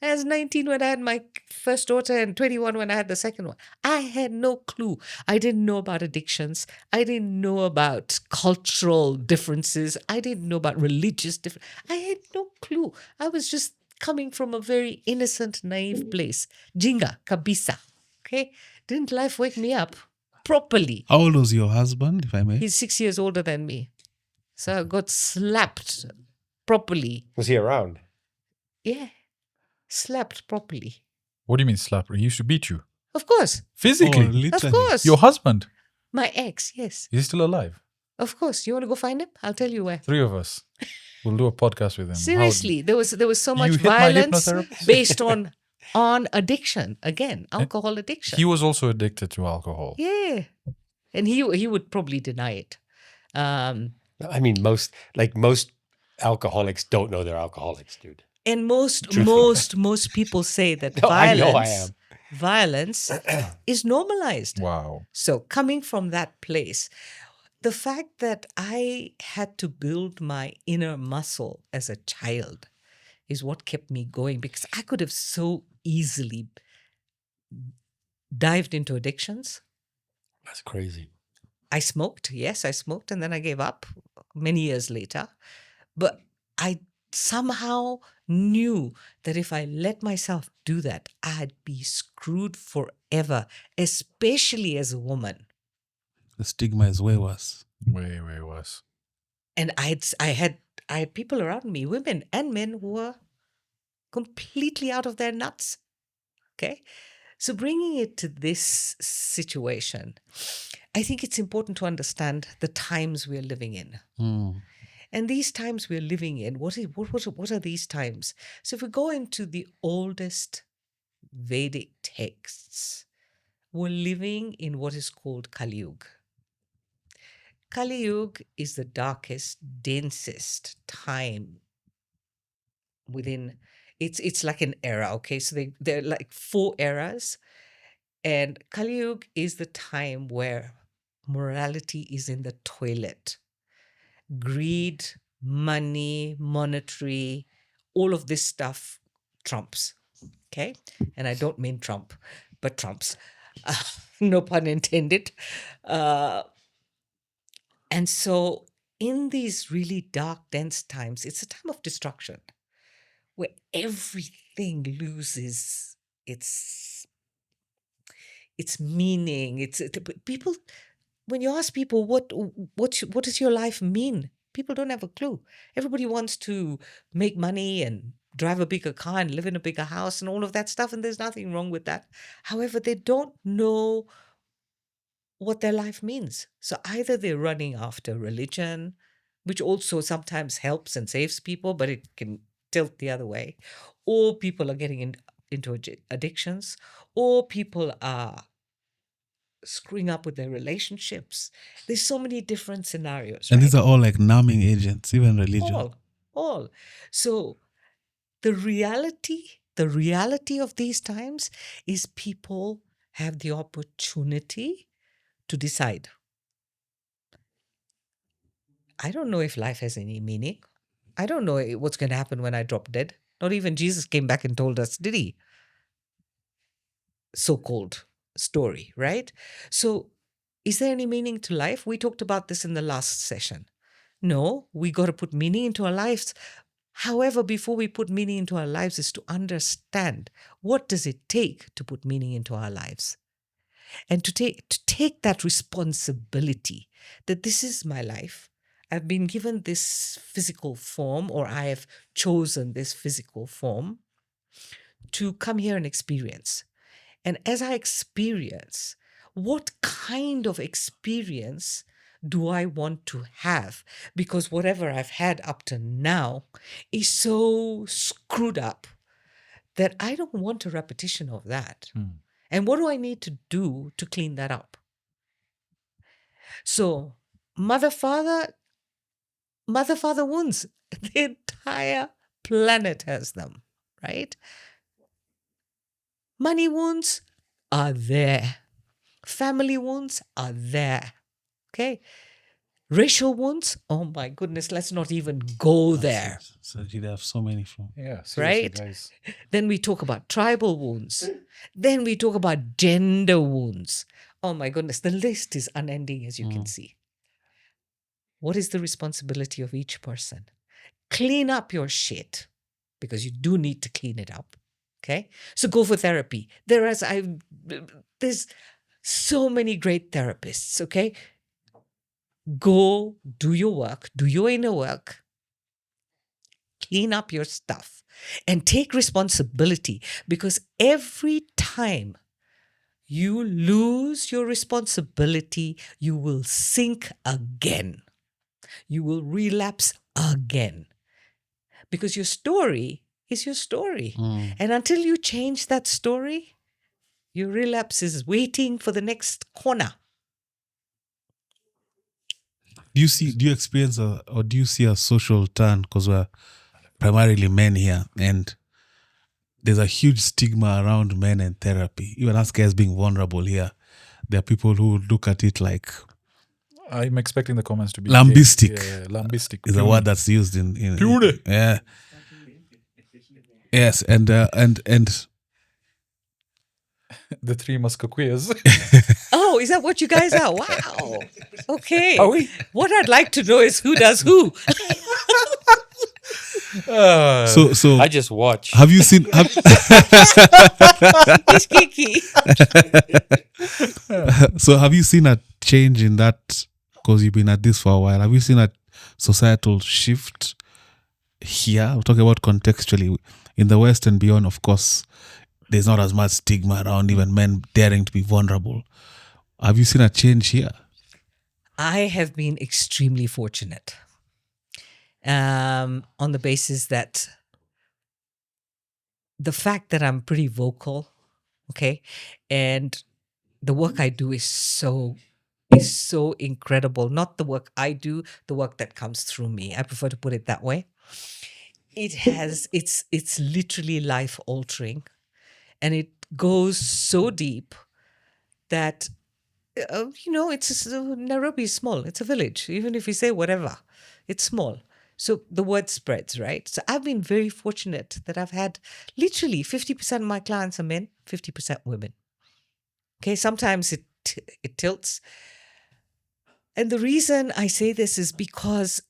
I was 19 when I had my first daughter and 21 when I had the second one. I had no clue. I didn't know about addictions. I didn't know about cultural differences. I didn't know about religious differences. I had no clue. I was just coming from a very innocent, naive place. Jinga, kabisa. Okay? Didn't life wake me up properly? How old was your husband, if I may? He's 6 years older than me. So I got slapped properly. Was he around? Yeah. Slapped properly. What do you mean slap? He used to beat you Of course. physically. Oh, literally. Of course. Your husband, My ex, yes. is he still alive? Of course. You want to go find him? I'll tell you where. 3 of us. We'll do a podcast with him. Seriously, there was so You much hit my violence hypnotherapist? based on addiction. Again, alcohol addiction. He was also addicted to alcohol. Yeah, and he would probably deny it. I mean, most alcoholics don't know they're alcoholics, dude. And most people say that No, I know I am. violence is normalized. Wow. So coming from that place, the fact that I had to build my inner muscle as a child is what kept me going, because I could have so easily dived into addictions. That's crazy. I smoked. Yes, I smoked, and then I gave up many years later. But I somehow knew that if I let myself do that, I'd be screwed forever, especially as a woman. The stigma is way worse. Way, way worse. And I had people around me, women and men, who were completely out of their nuts. Okay? So bringing it to this situation, I think it's important to understand the times we're living in. And these times we're living in, what are these times? So if we go into the oldest Vedic texts, we're living in what is called Kali Yuga. Kali Yuga is the darkest, densest time within. It's like an era, okay? So they're like 4 eras. And Kali Yuga is the time where morality is in the toilet. Greed, money, monetary, all of this stuff trumps, okay? And I don't mean Trump, but trumps. No pun intended. And so in these really dark, dense times, it's a time of destruction where everything loses its meaning. People, when you ask people what does your life mean, people don't have a clue. Everybody wants to make money and drive a bigger car and live in a bigger house and all of that stuff, and there's nothing wrong with that. However, they don't know what their life means. So either they're running after religion, which also sometimes helps and saves people, but it can tilt the other way, or people are getting into addictions, or people are screwing up with their relationships. There's so many different scenarios. And right? these are all like numbing agents, even religion. All. So the reality of these times is people have the opportunity to decide. I don't know if life has any meaning. I don't know what's going to happen when I drop dead. Not even Jesus came back and told us, did he? So-called story, right? So is there any meaning to life? We talked about this in the last session. No, we got to put meaning into our lives. However, before we put meaning into our lives is to understand what does it take to put meaning into our lives. And to take that responsibility that this is my life. I've been given this physical form, or I have chosen this physical form to come here and experience. And as I experience, what kind of experience do I want to have? Because whatever I've had up to now is so screwed up that I don't want a repetition of that. And what do I need to do to clean that up? So, mother, father wounds, the entire planet has them, right? Money wounds are there. Family wounds are there. Okay. Racial wounds, oh my goodness, let's not even go there. So you have so many from. Yeah, seriously, Right? guys. Then we talk about tribal wounds. Then we talk about gender wounds. Oh my goodness, the list is unending, as you can see. What is the responsibility of each person? Clean up your shit, because you do need to clean it up. Okay? So go for therapy. There's so many great therapists, okay? Go do your work, do your inner work, clean up your stuff, and take responsibility, because every time you lose your responsibility, you will sink again. You will relapse again. because your story is your story. Mm. And until you change that story, your relapse is waiting for the next corner. Do you experience or do you see a social turn? Because we're primarily men here, and there's a huge stigma around men and therapy. Even us guys being vulnerable here, there are people who look at it like I'm expecting the comments to be lambistic. Yeah, lambistic Is a word that's used in Puny. yeah. Yes, and The Three Musketeers. Oh, is that what you guys are? Wow. Okay. Are we? What I'd like to know is who does who. so I just watch. have you seen It's Kiki. so have you seen a change in that? Because you've been at this for a while. Have you seen a societal shift here? I'm talking about contextually in the West and beyond. Of course, there's not as much stigma around even men daring to be vulnerable. Have you seen a change here? I have been extremely fortunate on the basis that the fact that I'm pretty vocal, okay, and the work I do is so incredible. Not the work I do, the work that comes through me. I prefer to put it that way. It's literally life altering, and it goes so deep that Nairobi is small. It's a village. Even if we say whatever, it's small. So the word spreads, right? So I've been very fortunate that I've had literally 50% of my clients are men, 50% women. Okay, sometimes it tilts. And the reason I say this is because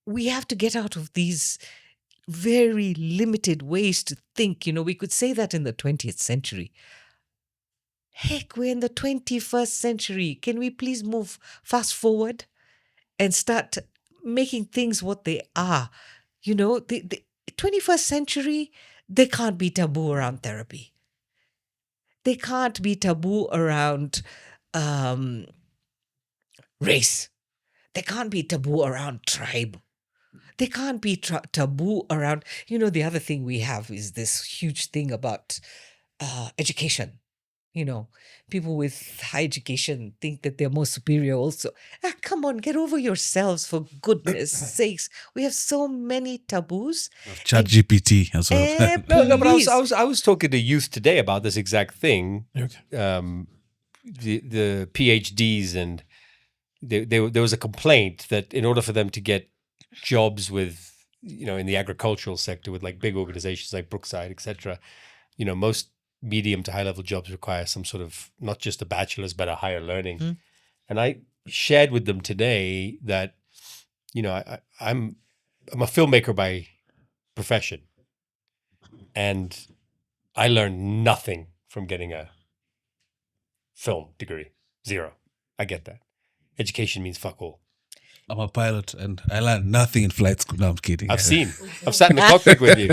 we have to get out of these very limited ways to think. We could say that in the 20th century. Heck, we're in the 21st century. Can we please move fast forward and start making things what they are? The 21st century, they can't be taboo around therapy. They can't be taboo around race. They can't be taboo around tribe. They can't be taboo around, the other thing we have is this huge thing about education. People with high education think that they're more superior also. Come on, get over yourselves, for goodness sakes. We have so many taboos. ChatGPT as well. No, but Please. I was talking to youth today about this exact thing. Okay. The PhDs, and there was a complaint that in order for them to get jobs with, in the agricultural sector with like big organizations like Brookside, etc., most medium to high level jobs require some sort of, not just a bachelor's, but a higher learning. Mm. And I shared with them today that, I'm a filmmaker by profession, and I learned nothing from getting a film degree. Zero. I get that. Education means fuck all. I'm a pilot and I learned nothing in flight school. No, I'm kidding. I've sat in the cockpit with you.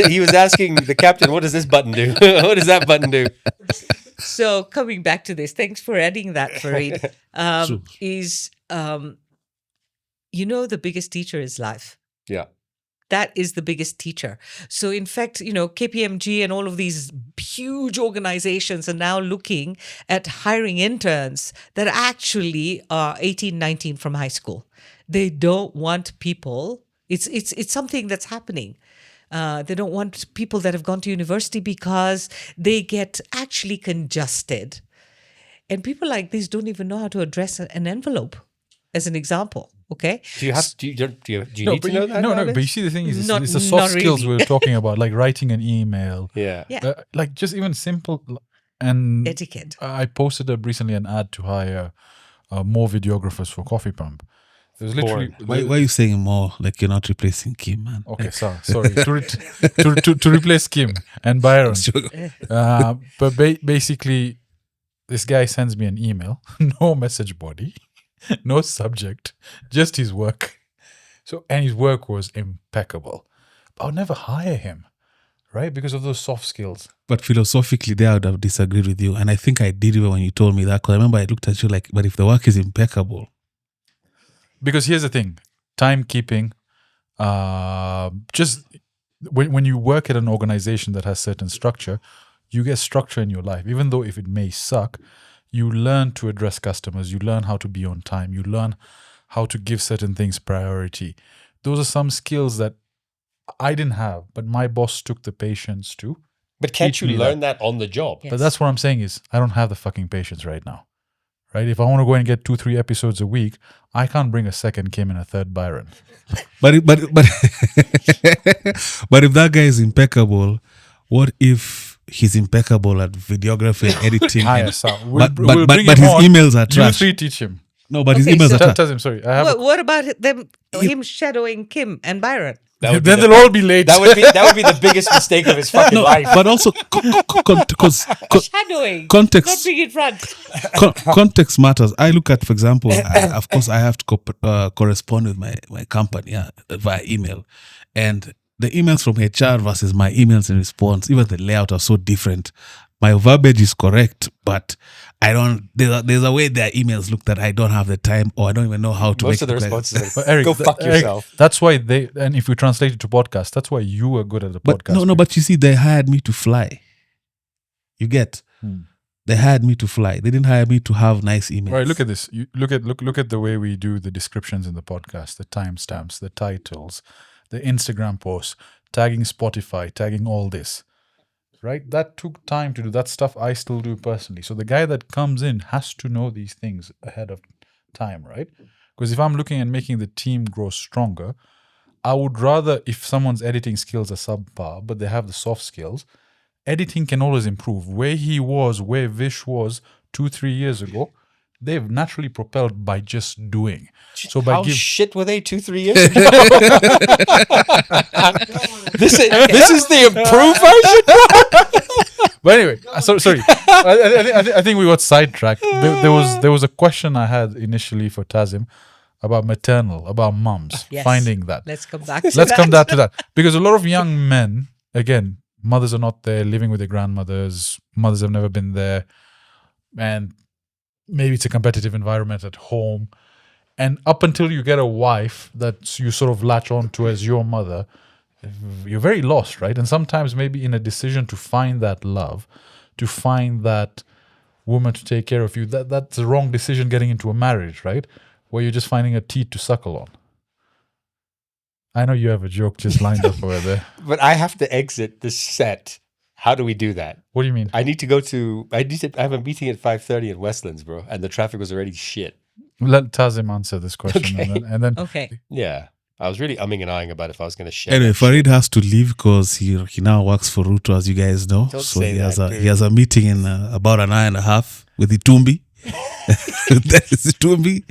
He was asking the captain, what does this button do? What does that button do? So coming back to this, thanks for adding that, Fareed. True. The biggest teacher is life. Yeah. That is the biggest teacher. So in fact, KPMG and all of these huge organizations are now looking at hiring interns that actually are 18, 19 from high school. They don't want people. It's something that's happening. They don't want people that have gone to university because they get actually congested. And people like this don't even know how to address an envelope, as an example. Okay. Do you need to know that? No, nowadays? but you see, the thing is, Not- it's the soft not skills really. we were talking about, like writing an email, Yeah. Yeah. like just even simple. And Etiquette. I posted up recently an ad to hire more videographers for CoffeePump. There's literally Why are you saying more? Like you're not replacing Kim, man. okay, sorry to replace Kim and Byron. But basically, this guy sends me an email, no message body, no subject, just his work. And his work was impeccable. But I'll never hire him, right? Because of those soft skills. But philosophically, there I would have disagreed with you. And I think I did even when you told me that. Because I remember I looked at you like, but if the work is impeccable. Because here's the thing, timekeeping, Just when you work at an organization that has certain structure, you get structure in your life. Even though if it may suck, you learn to address customers. You learn how to be on time. You learn how to give certain things priority. Those are some skills that I didn't have, but my boss took the patience to. But can't teach you me learn that on the job? Yes. But that's what I'm saying is I don't have the fucking patience right now. Right? If I want to go and get 2-3 episodes a week, I can't bring a second Kim and a third Byron. But if that guy is impeccable, what if he's impeccable at videography and editing? We'll but bring his him on. emails are You trash. three teach him. No, but his Okay, emails so- are trash. Tazim, sorry. I have What about him shadowing Kim and Byron? That would then be they'll all be late. that would be the biggest mistake of his fucking life. But also Shadowing. context. Not being in front. Context matters. I look at, for example, of course, I have to correspond with my company via email, and the emails from HR versus my emails in response, even the layout are so different. My verbiage is correct, but I don't. There's a way their emails look that I don't have the time, or I don't even know how to Most make of the it clear. responses But are, Eric, go fuck Eric, yourself. that's why and if you translate it to podcast, that's why you are good at the But podcast. but you see, they hired me to fly. You get? They hired me to fly. They didn't hire me to have nice emails. Right, look at this. You look at the way we do the descriptions in the podcast, the timestamps, the titles, the Instagram posts, tagging Spotify, tagging all this. Right? That took time to do. That stuff I still do personally. So the guy that comes in has to know these things ahead of time, right? Because if I'm looking at making the team grow stronger, I would rather, if someone's editing skills are subpar, but they have the soft skills, editing can always improve. Where Vish was 2-3 years ago, they've naturally propelled by just doing. So by How shit were they 2-3 years ago? this is the improved version. But anyway, sorry. I think we got sidetracked. There was a question I had initially for Tazim about maternal, about mums, Yes. finding that. Let's come back to Let's that. come back to that. Because a lot of young men, again, mothers are not there, living with their grandmothers, mothers have never been there, and maybe it's a competitive environment at home. And up until you get a wife that you sort of latch on to as your mother, you're very lost, right? And sometimes maybe in a decision to find that love, to find that woman to take care of you, that's the wrong decision getting into a marriage, right? Where you're just finding a teat to suckle on. I know you have a joke just lined up over there. But I have to exit this set. How do we do that? What do you mean? I have a meeting at 5:30 in Westlands, bro, and the traffic was already shit. Let Tazim answer this question. Okay. And then Okay. Yeah. I was really umming and ahhing about if I was going to share. Anyway, that shit. Farid has to leave because he now works for Ruto, as you guys know. Don't So say he has that, he has a meeting in about an hour and a half with Itumbi. That is Itumbi,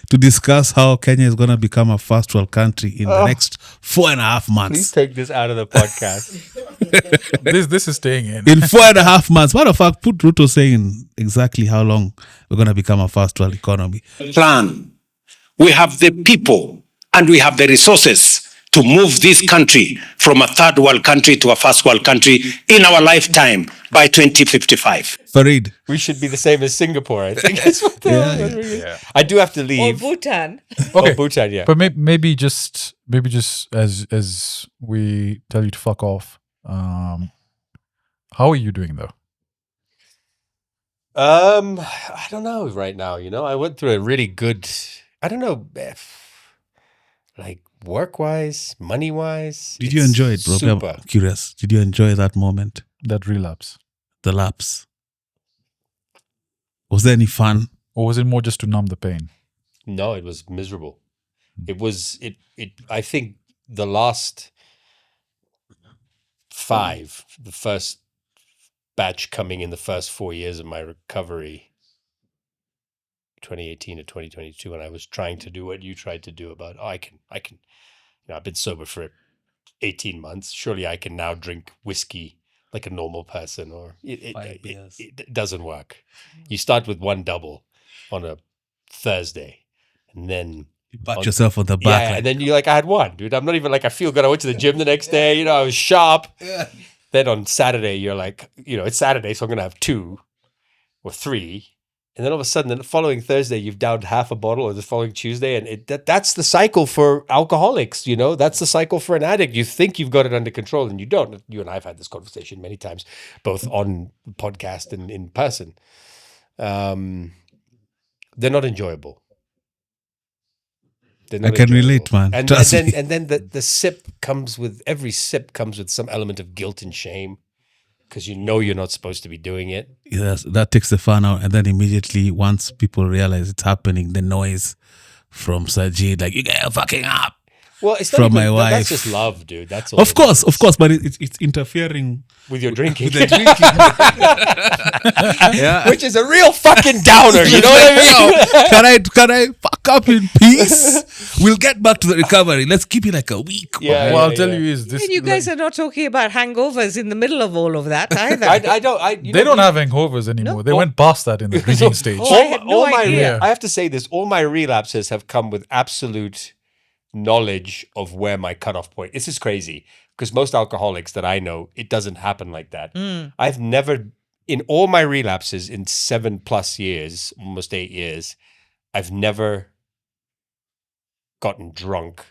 to discuss how Kenya is going to become a first world country in the next 4.5 Please months. take this out of the podcast. this is staying in. In 4.5 months. Matter of fact, put Ruto saying exactly how long we're going to become a first world economy. Plan. We have the people and we have the resources to move this country from a third world country to a first world country in our lifetime by 2055. Farid, We should be the same as Singapore, I think. That's what I do have to Or leave. Bhutan. Okay. Oh, Bhutan, yeah. But maybe just as we tell you to fuck off, how are you doing though? I don't know right now, I went through a really good, I don't know, like work-wise, money-wise. did you enjoy it, bro? Super. I'm curious. Did you enjoy that moment? That relapse? The lapse? Was there any fun? Or was it more just to numb the pain? No, it was miserable. I think the last 5, the first batch coming in the first 4 years of my recovery, 2018 to 2022, when I was trying to do what you tried to do about, I can, I've been sober for 18 months. Surely I can now drink whiskey like a normal person, or it doesn't work. You start with 1 double on a Thursday, and then You pat yourself on the back. yeah, like, and then you're like, I had 1, dude. I'm not even like, I feel good. I went to the gym the next day, I was sharp. Then on Saturday, you're like, it's Saturday, so I'm gonna have 2 or 3. And then all of a sudden, the following Thursday, you've downed half a bottle, or the following Tuesday, and that's the cycle for alcoholics. That's the cycle for an addict. You think you've got it under control, and you don't. You and I have had this conversation many times, both on podcast and in person. They're not enjoyable. I can relate, man. And Trust me. then the sip comes with every sip comes with some element of guilt and shame, because you're not supposed to be doing it. Yes, that takes the fun out, and then immediately once people realize it's happening, the noise from Sajid, like, you guys are fucking up. Well, it's not From even, my wife. That's just love, dude. That's all. Of course, but it's interfering with your drinking, with the drinking. Yeah. which is a real fucking downer. You know what I mean? Can I fuck up in peace? We'll get back to the recovery. Let's keep it like a week. Yeah. Well, I'll tell you is this. And you guys are not talking about hangovers in the middle of all of that either. They don't have hangovers anymore. No. they went past that in the drinking stage. Oh, I had no idea. I have to say this: all my relapses have come with absolute knowledge of where my cutoff point. This is crazy, because most alcoholics that I know, it doesn't happen like that. I've never, in all my relapses in 7+ years, almost 8 years, I've never gotten drunk.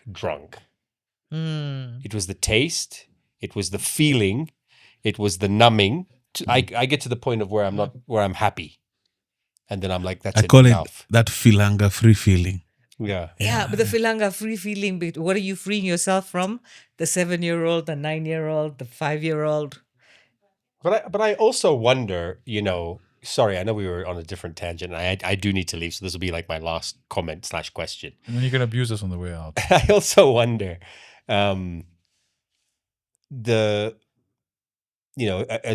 It was the taste, it was the feeling, it was the numbing. I get to the point of where I'm happy, and then I'm like, that's I call enough. it that filanga free feeling. Yeah. Yeah, but the filanga free feeling, what are you freeing yourself from? The 7-year-old, the 9-year-old, the 5-year-old? But I also wonder, sorry, I know we were on a different tangent. I do need to leave, so this will be like my last comment / question. And then you can abuse us on the way out. I also wonder, as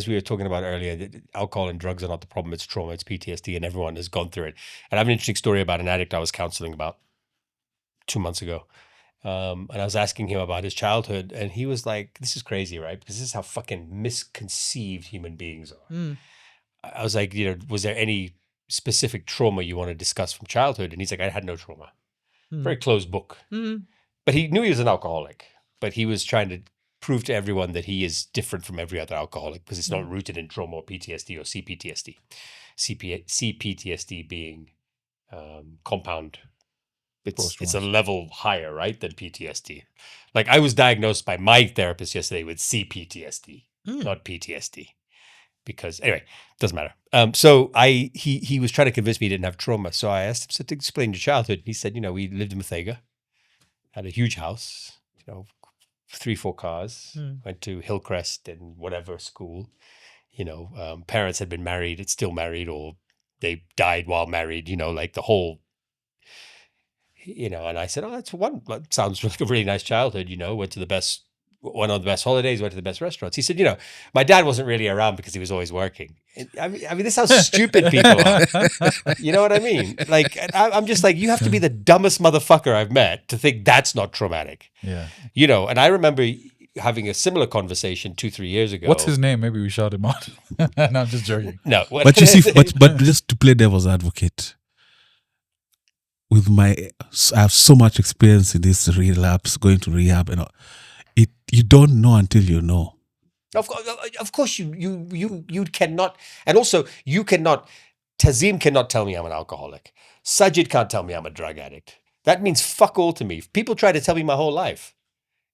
we were talking about earlier, that alcohol and drugs are not the problem. It's trauma, it's PTSD, and everyone has gone through it. And I have an interesting story about an addict I was counseling about 2 months ago. And I was asking him about his childhood, and he was like, this is crazy, right? Because this is how fucking misconceived human beings are. I was like, was there any specific trauma you want to discuss from childhood? And he's like, I had no trauma. Very closed book. But he knew he was an alcoholic, but he was trying to prove to everyone that he is different from every other alcoholic, because it's not rooted in trauma or PTSD or CPTSD. CPTSD being compound. It's a level higher, right, than PTSD. Like, I was diagnosed by my therapist yesterday with CPTSD, not PTSD. Because anyway, doesn't matter. So he was trying to convince me he didn't have trauma. So I asked him, so to explain your childhood. He said, we lived in Muthaiga, had a huge house, 3-4 cars, went to Hillcrest and whatever school. Parents had been married, it's still married, or they died while married, like the whole, and I said, oh, that sounds like a really nice childhood, went on the best holidays, went to the best restaurants. He said, my dad wasn't really around because he was always working. I mean, this is how stupid people are. You know what I mean? Like, I'm just like, you have to be the dumbest motherfucker I've met to think that's not traumatic. Yeah. And I remember having a similar conversation 2-3 years ago. What's his name? Maybe we shout him out. No, I'm just joking. No. But you see, but just to play devil's advocate, I have so much experience in this relapse, going to rehab, and all. You don't know until you know. Of course, you cannot, and also you cannot. Tazim cannot tell me I'm an alcoholic. Sajid can't tell me I'm a drug addict. That means fuck all to me. People try to tell me my whole life.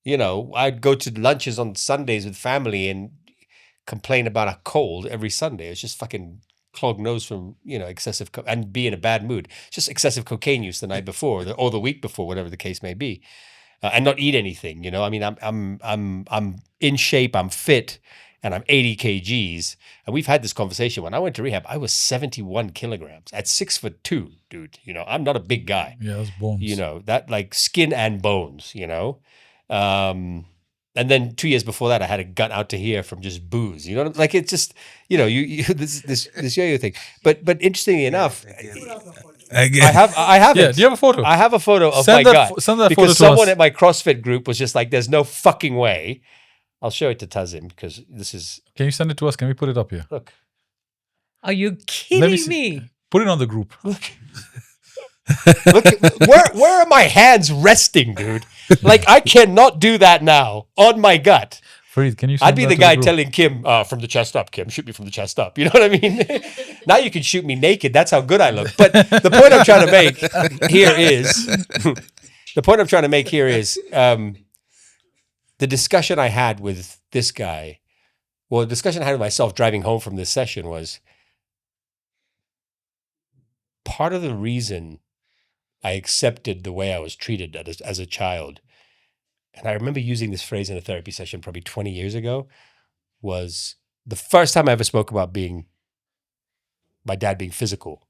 I'd go to lunches on Sundays with family and complain about a cold every Sunday. It's just fucking clogged nose from excessive and be in a bad mood. Just excessive cocaine use the night before or the week before, whatever the case may be. And not eat anything, I mean, I'm in shape, I'm fit, and I'm 80 kgs. And we've had this conversation. When I went to rehab, I was 71 kilograms at 6'2", dude. I'm not a big guy. Yeah, that's bones. That like skin and bones. And then 2 years before that, I had a gut out to here from just booze. Like it's just this yo-yo thing. But interestingly enough. I have Yeah, it. do you have a photo? I have a photo of Send my that gut send that because photo to someone us. at my CrossFit group was just like, "There's no fucking way." I'll show it to Tazim because this is Can you send it to us? Can we put it up here? look. Are you Let kidding see. me? Put it on the group. Look, where are my hands resting, dude? Like I cannot do that now on my gut. Farid, can you? I'd be send the that guy to group? telling Kim, from the chest up, Kim, shoot me from the chest up. You know what I mean? Now you can shoot me naked. That's how good I look. But the point I'm trying to make here is, the discussion I had with this guy, the discussion I had with myself driving home from this session was part of the reason I accepted the way I was treated as a child. And I remember using this phrase in a therapy session probably 20 years ago, was the first time I ever spoke about my dad being physical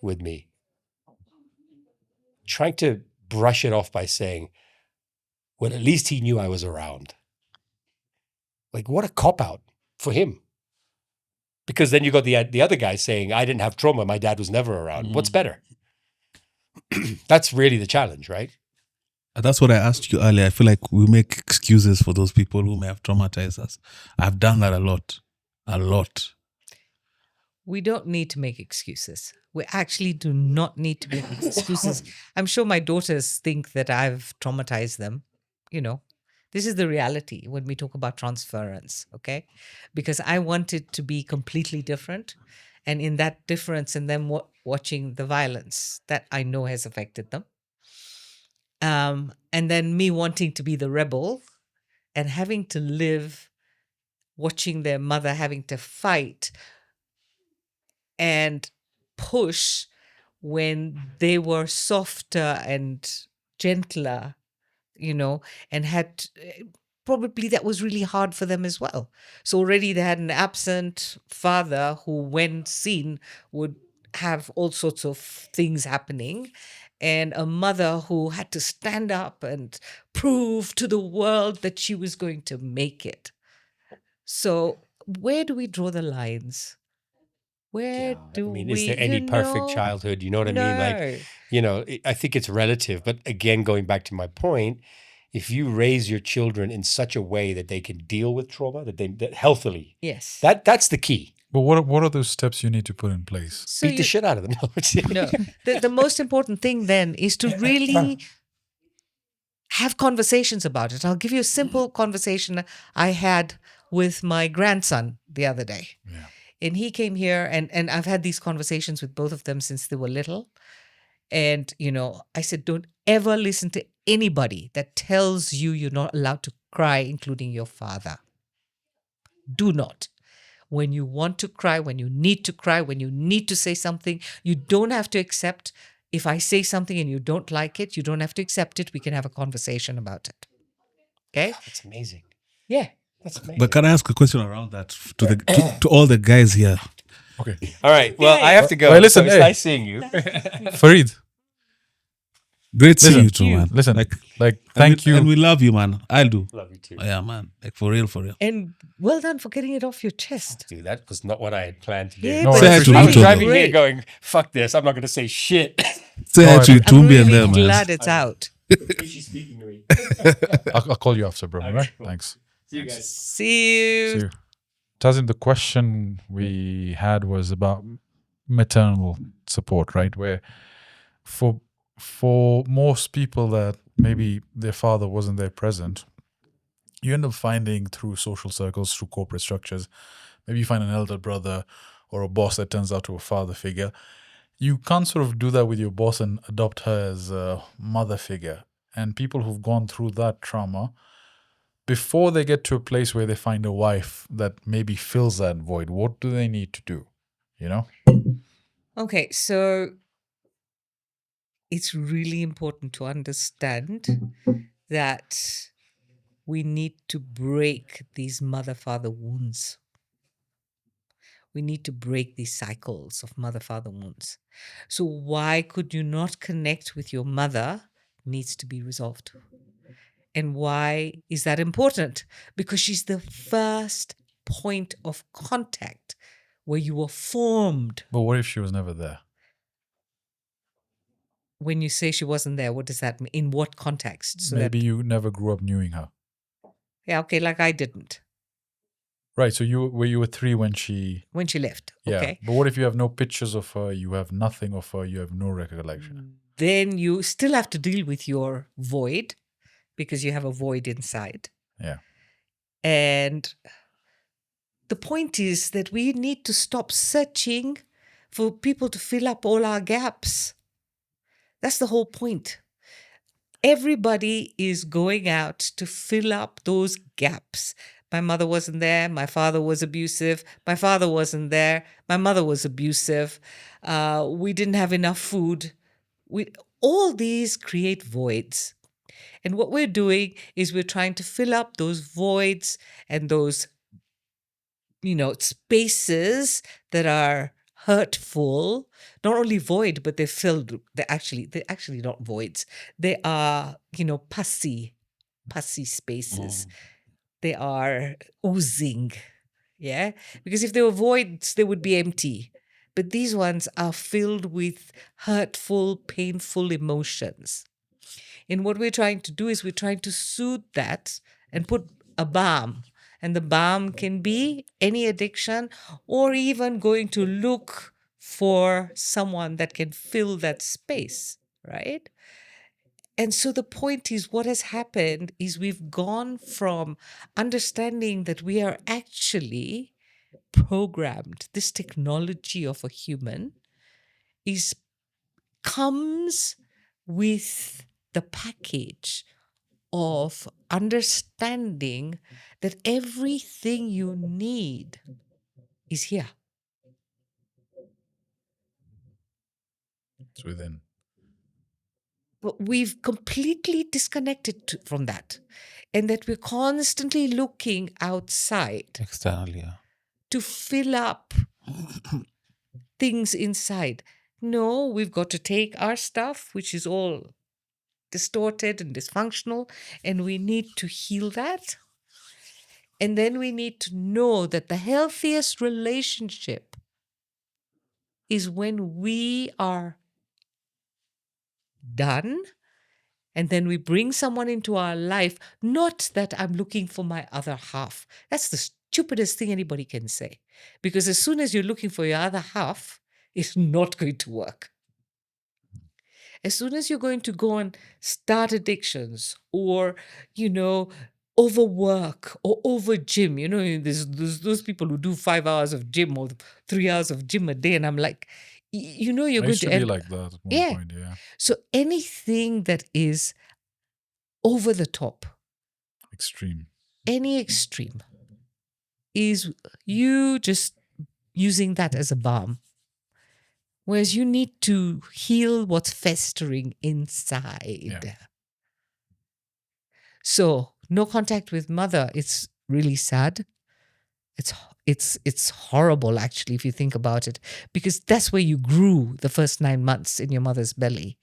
with me, trying to brush it off by saying, well, at least he knew I was around. Like, what a cop-out for him. Because then you got the other guy saying, I didn't have trauma, my dad was never around. What's better? That's really the challenge, right? That's what I asked you earlier. I feel like we make excuses for those people who may have traumatized us. I've done that a lot. We don't need to make excuses. We actually do not need to make excuses. I'm sure my daughters think that I've traumatized them. You know, this is the reality when we talk about transference, okay? Because I want it to be completely different. And in that difference, and them watching the violence that I know has affected them. And then me wanting to be the rebel and having to live watching their mother having to fight and push when they were softer and gentler, you know, and had probably that was really hard for them as well. So already they had an absent father who, when seen, would have all sorts of things happening, and a mother who had to stand up and prove to the world that she was going to make it. So where do we draw the lines? Where do we? Is there any perfect childhood? You know what I mean? Like, I think it's relative. But again, going back to my point, if you raise your children in such a way that they can deal with trauma, that healthily, yes, that's the key. But what are those steps you need to put in place? So beat the shit out of them. No, the most important thing then is to really have conversations about it. I'll give you a simple conversation I had with my grandson the other day. Yeah. And he came here, and I've had these conversations with both of them since they were little. And, I said, don't ever listen to anybody that tells you you're not allowed to cry, including your father. Do not. When you want to cry, when you need to cry, when you need to say something, you don't have to accept. If I say something and you don't like it, you don't have to accept it. We can have a conversation about it. Okay? That's amazing. Yeah. That's amazing. But can I ask a question around that to all the guys here? Okay. All right. Well, I have to go. Well, listen, so it's nice seeing you. Farid, Great seeing you too, man. listen, thank you. And we love you, man. I'll do. Love you too. Oh, yeah, man. Like for real. And well done for getting it off your chest. Dude, that was not what I had planned to do. Yeah, No, but I it's appreciate I it. was you, driving great. here going, fuck this. I'm not going to say shit. Say hi to I'm Tumbi I'm and really them, man. glad it's out. She's speaking to me. I'll call you after, bro. Okay, All right? cool. Thanks. See you guys. See you. See you. Tazim, the question we had was about maternal support, right? Where for most people that maybe their father wasn't there present, you end up finding through social circles, through corporate structures, maybe you find an elder brother or a boss that turns out to a father figure. You can't sort of do that with your boss and adopt her as a mother figure. And people who've gone through that trauma, before they get to a place where they find a wife that maybe fills that void, what do they need to do? Okay, so it's really important to understand that we need to break these mother-father wounds. We need to break these cycles of mother-father wounds. So why could you not connect with your mother needs to be resolved. And why is that important? Because she's the first point of contact where you were formed. But what if she was never there? When you say she wasn't there, what does that mean? In what context? So Maybe you never grew up knowing her. yeah, okay, like I didn't. Right, so you were 3 when she left. yeah. Okay. But what if you have no pictures of her, you have nothing of her, you have no recollection? Then you still have to deal with your void because you have a void inside. Yeah. And the point is that we need to stop searching for people to fill up all our gaps. That's the whole point. Everybody is going out to fill up those gaps. My mother wasn't there. My father was abusive. My father wasn't there. My mother was abusive. We didn't have enough food. All these create voids. And what we're doing is we're trying to fill up those voids and those, spaces that are hurtful. Not only void, but they're filled. They're actually not voids. They are, pussy spaces. They are oozing. Yeah. Because if they were voids, they would be empty. But these ones are filled with hurtful, painful emotions. And what we're trying to do is we're trying to soothe that and put a balm. And the balm can be any addiction or even going to look for someone that can fill that space, right? And so the point is, what has happened is we've gone from understanding that we are actually programmed. This technology of a human comes with the package of understanding that everything you need is here. It's within. But we've completely disconnected from that, and that we're constantly looking outside Externally, yeah. to fill up things inside. No, we've got to take our stuff, which is all distorted and dysfunctional, and we need to heal that. And then we need to know that the healthiest relationship is when we are done and then we bring someone into our life, not that I'm looking for my other half. That's the stupidest thing anybody can say. Because as soon as you're looking for your other half, it's not going to work. As soon as you're going to go and start addictions or, overwork or over gym, there's those people who do 5 hours of gym or 3 hours of gym a day. And I'm like, you're I going used to to be end. like that at one Yeah. point, yeah. So anything that is over the top, Extreme. any extreme, is you just using that as a balm. Whereas you need to heal what's festering inside. Yeah. So no contact with mother. It's really sad. It's horrible, actually, if you think about it, because that's where you grew the first 9 months in your mother's belly.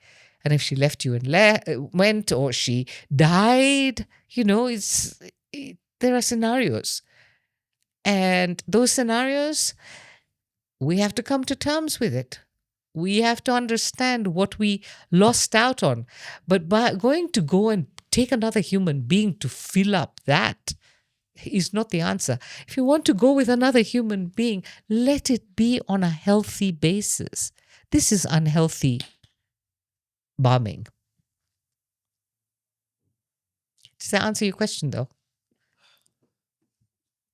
And if she left you and went, or she died, there are scenarios. And those scenarios, we have to come to terms with it. We have to understand what we lost out on. But by go and take another human being to fill up that is not the answer. If you want to go with another human being, let it be on a healthy basis. This is unhealthy bombing. Does that answer your question, though?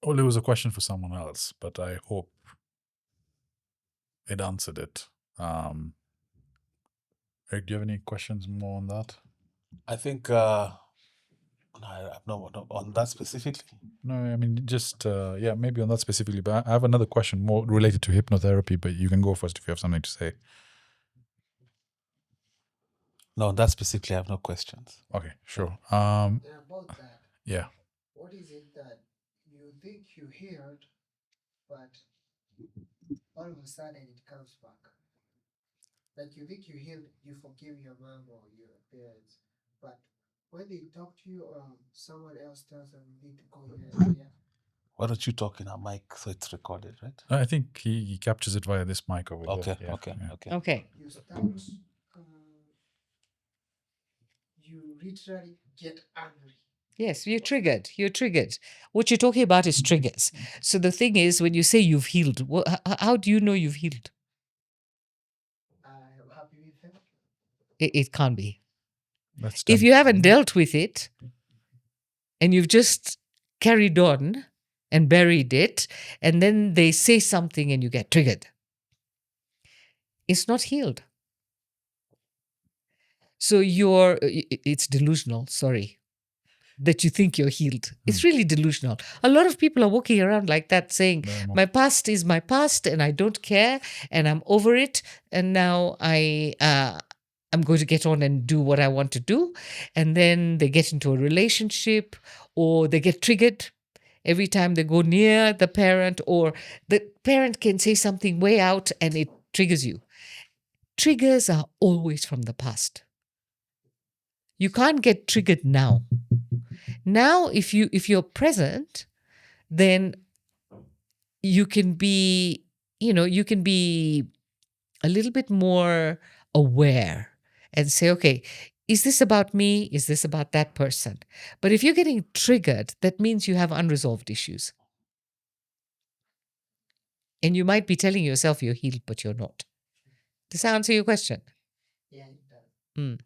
Well, it was a question for someone else, but I hope it answered it. Eric, do you have any questions more on that? I think no, on that specifically. No, I mean, just, maybe on that specifically, but I have another question more related to hypnotherapy, but you can go first if you have something to say. No, on that specifically, I have no questions. Okay, sure. And about that, Yeah. what is it that you think you heard, but all of a sudden it comes back? Like you think you healed, you forgive your mom or your parents, but when they talk to you or someone else tells them you need to go here and here. Why don't you talk in a mic so it's recorded, right? I think he captures it via this mic over Okay, there. Yeah, okay, yeah. okay. Okay. You start, you literally get angry. Yes, you're triggered. You're triggered. What you're talking about is triggers. So the thing is, when you say you've healed, how do you know you've healed? I'm happy with them. It can't be. That's If you haven't dealt with it and you've just carried on and buried it, and then they say something and you get triggered. It's not healed. So it's delusional, sorry, that you think you're healed. It's really delusional. A lot of people are walking around like that saying, Very much. my past is my past and I don't care and I'm over it. And now I'm going to get on and do what I want to do. And then they get into a relationship or they get triggered every time they go near the parent, or the parent can say something way out and it triggers you. Triggers are always from the past. You can't get triggered now. Now, if you're present, then you can be, you can be a little bit more aware and say, okay, is this about me? Is this about that person? But if you're getting triggered, that means you have unresolved issues. And you might be telling yourself you're healed, but you're not. Does that answer your question? Yeah, it does.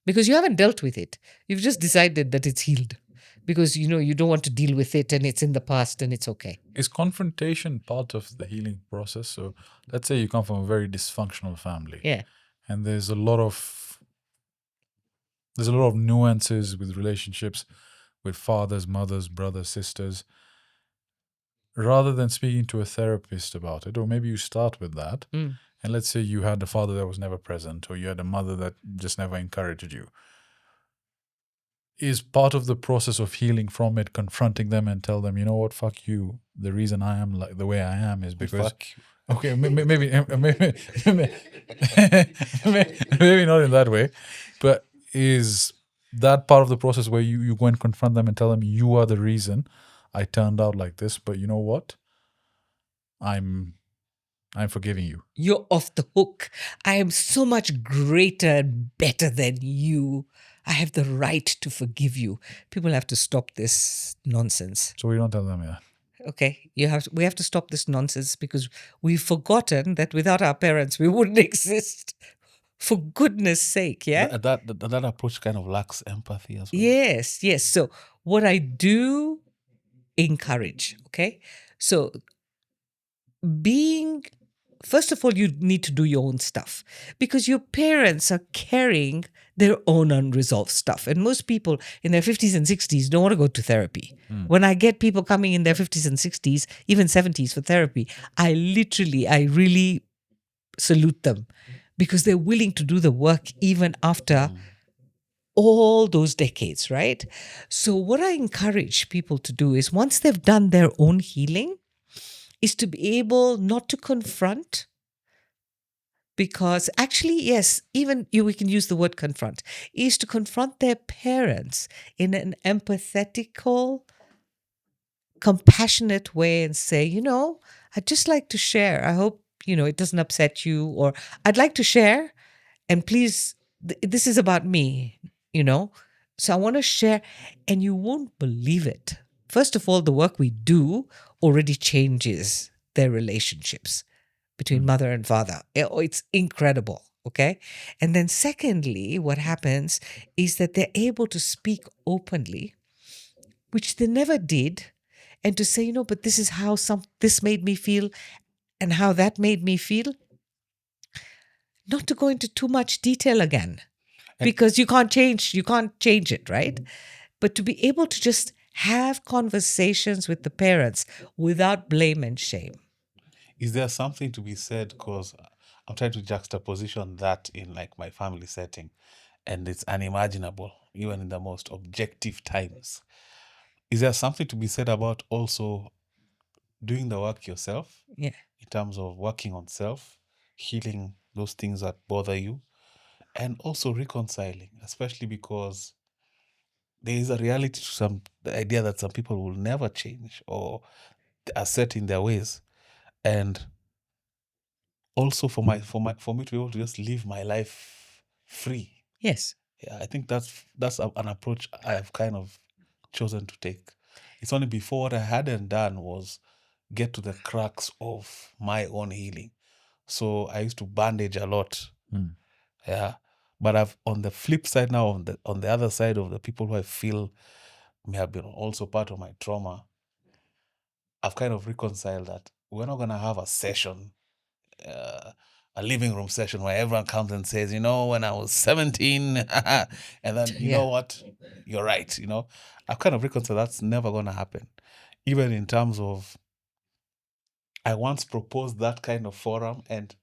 Because you haven't dealt with it. You've just decided that it's healed because you don't want to deal with it and it's in the past and it's okay. Is confrontation part of the healing process? So let's say you come from a very dysfunctional family. Yeah. And there's a lot of nuances with relationships with fathers, mothers, brothers, sisters. Rather than speaking to a therapist about it, or maybe you start with that, and let's say you had a father that was never present, or you had a mother that just never encouraged you. Is part of the process of healing from it confronting them and tell them, you know what, fuck you. The reason I am like the way I am is because Fuck you. okay, maybe maybe not in that way, but is that part of the process where you go and confront them and tell them you are the reason I turned out like this, but you know what? I'm forgiving you. You're off the hook. I am so much greater and better than you. I have the right to forgive you. People have to stop this nonsense. So we don't tell them that. Okay, we have to stop this nonsense because we've forgotten that without our parents we wouldn't exist. For goodness sake, yeah? That approach kind of lacks empathy as well. Yes. So what I do encourage, okay? So first of all, you need to do your own stuff because your parents are carrying their own unresolved stuff. And most people in their 50s and 60s don't want to go to therapy. When I get people coming in their 50s and 60s, even 70s for therapy, I really salute them because they're willing to do the work even after all those decades, right? So what I encourage people to do is once they've done their own healing, is to be able not to confront, because actually, yes, even we can use the word confront, is to confront their parents in an empathetical, compassionate way and say, I'd just like to share. I hope, it doesn't upset you, or I'd like to share, and please, this is about me, So I want to share, and you won't believe it. First of all, the work we do already changes their relationships between mother and father. It's incredible, okay? And then secondly, what happens is that they're able to speak openly, which they never did, and to say, but this is how this made me feel and how that made me feel. Not to go into too much detail again, because you can't change it, right? But to be able to just have conversations with the parents without blame and shame. Is there something to be said? Because I'm trying to juxtaposition that in like my family setting, and it's unimaginable, even in the most objective times. Is there something to be said about also doing the work yourself? Yeah. In terms of working on self, healing those things that bother you, and also reconciling, especially because there is a reality to the idea that some people will never change or are set in their ways. And also for me to be able to just live my life free. Yes. Yeah, I think that's an approach I have kind of chosen to take. It's only before what I hadn't done was get to the crux of my own healing. So I used to bandage a lot. Yeah. But I've on the flip side now, on the other side of the people who I feel may have been also part of my trauma, I've kind of reconciled that we're not going to have a session, a living room session where everyone comes and says, you know, when I was 17, and then, you know what, you're right, you know. I've kind of reconciled that's never going to happen. Even in terms of, I once proposed that kind of forum, and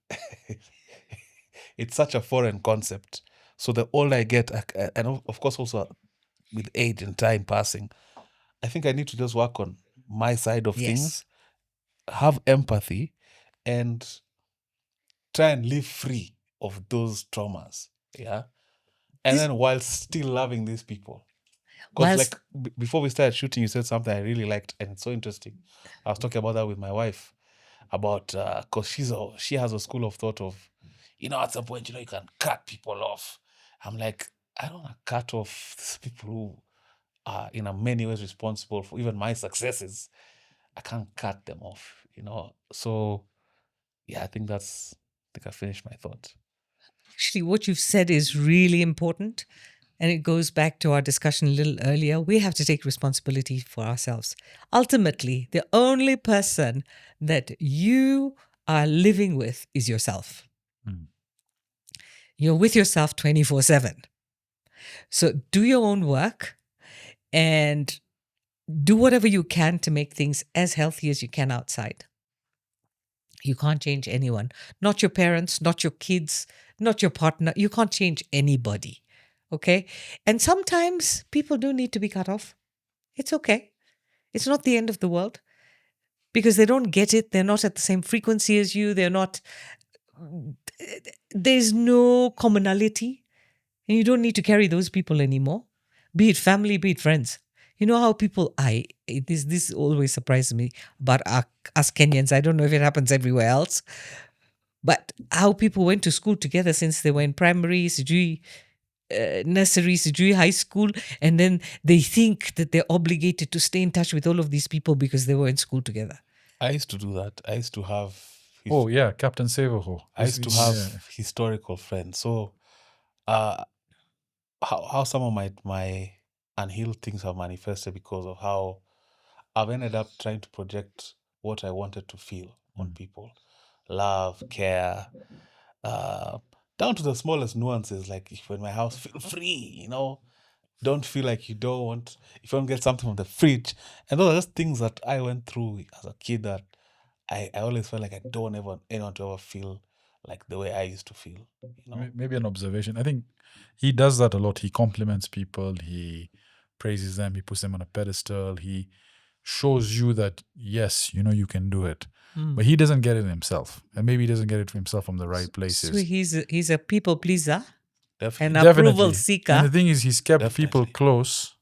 it's such a foreign concept. So the older I get, and of course also with age and time passing, I think I need to just work on my side of things, have empathy, and try and live free of those traumas. Yeah. And then while still loving these people. Because like before we started shooting, you said something I really liked, and it's so interesting. I was talking about that with my wife, about because she has a school of thought of, you know, at some point, you know, you can cut people off. I'm like, I don't want to cut off these people who are in a many ways responsible for even my successes. I can't cut them off, you know. So yeah, I think I finished my thought. Actually, what you've said is really important. And it goes back to our discussion a little earlier. We have to take responsibility for ourselves. Ultimately, the only person that you are living with is yourself. You're with yourself 24/7. So do your own work and do whatever you can to make things as healthy as you can outside. You can't change anyone, not your parents, not your kids, not your partner. You can't change anybody. Okay. And sometimes people do need to be cut off. It's okay. It's not the end of the world because they don't get it. They're not at the same frequency as you. There's no commonality, and you don't need to carry those people anymore, be it family, be it friends. You know how people, this always surprises me about us Kenyans. I don't know if it happens everywhere else, but how people went to school together since they were in primary, nursery, high school, and then they think that they're obligated to stay in touch with all of these people because they were in school together. I used to do that. I used to have Captain Saviour. I used to have historical friends. So how some of my unhealed things have manifested because of how I've ended up trying to project what I wanted to feel on people. Love, care, down to the smallest nuances, like if you're in my house, feel free, you know. Don't feel like you don't want, if you don't get something from the fridge. And those are just things that I went through as a kid that I always felt like I don't ever anyone to ever feel like the way I used to feel. You know? Maybe an observation. I think he does that a lot. He compliments people. He praises them. He puts them on a pedestal. He shows you that, yes, you know, you can do it. But he doesn't get it himself. And maybe he doesn't get it himself from the right places. So he's a people pleaser. Definitely. An approval seeker. And the thing is, he's kept people close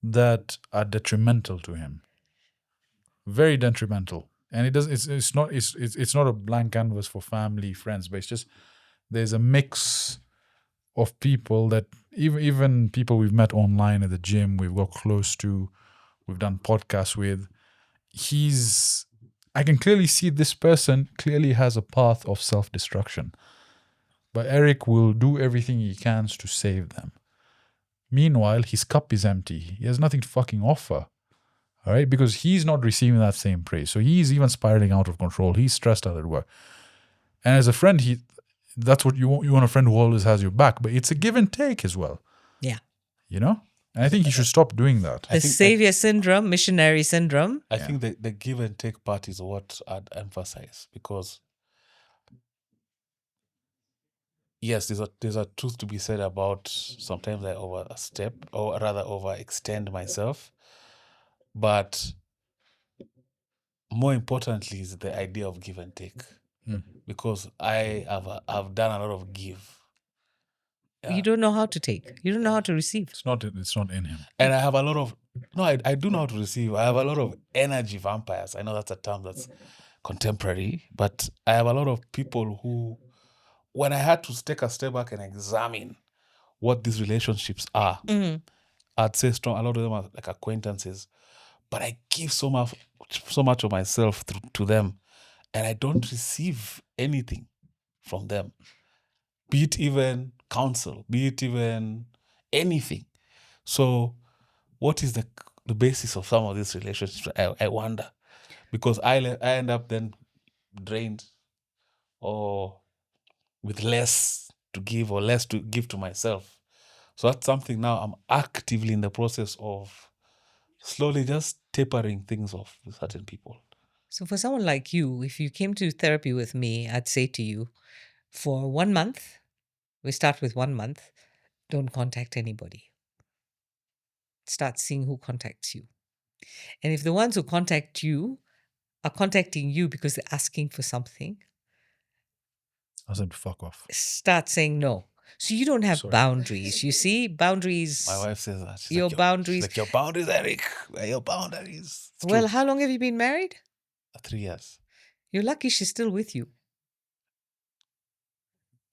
that are detrimental to him. Very detrimental. And it's not a blank canvas for family, friends, but it's just there's a mix of people that even people we've met online at the gym, we've got close to, we've done podcasts with. I can clearly see this person clearly has a path of self-destruction. But Eric will do everything he can to save them. Meanwhile, his cup is empty. He has nothing to fucking offer. All right? Because he's not receiving that same praise. So he's even spiraling out of control. He's stressed out at work. And as a friend, that's what you want. You want a friend who always has your back. But it's a give and take as well. Yeah. You know? And I think he should stop doing that. The savior syndrome, missionary syndrome. I think the give and take part is what I'd emphasize because yes, there's a truth to be said about sometimes I overstep or rather overextend myself. But more importantly is the idea of give and take. Because I've done a lot of give. Yeah. You don't know how to take. You don't know how to receive. It's not in him. And I have a lot of I do know how to receive. I have a lot of energy vampires. I know that's a term that's contemporary, but I have a lot of people who, when I had to take a step back and examine what these relationships are, I'd say a lot of them are like acquaintances, but I give so much of myself to them, and I don't receive anything from them, be it even counsel, be it even anything. So what is the basis of some of these relationships? I wonder, because I end up then drained or with less to give or less to give to myself. So that's something now I'm actively in the process of slowly just tapering things off with certain people. So for someone like you, if you came to therapy with me, I'd say to you, for 1 month, we start with 1 month, don't contact anybody. Start seeing who contacts you. And if the ones who contact you are contacting you because they're asking for something, I said, fuck off. start saying no. So you don't have Sorry. boundaries. You see, boundaries. My wife says that. She's Your like, boundaries. She's like, your boundaries, Eric. Where are your boundaries? It's Well, true. how long have you been married? 3 years. You're lucky she's still with you.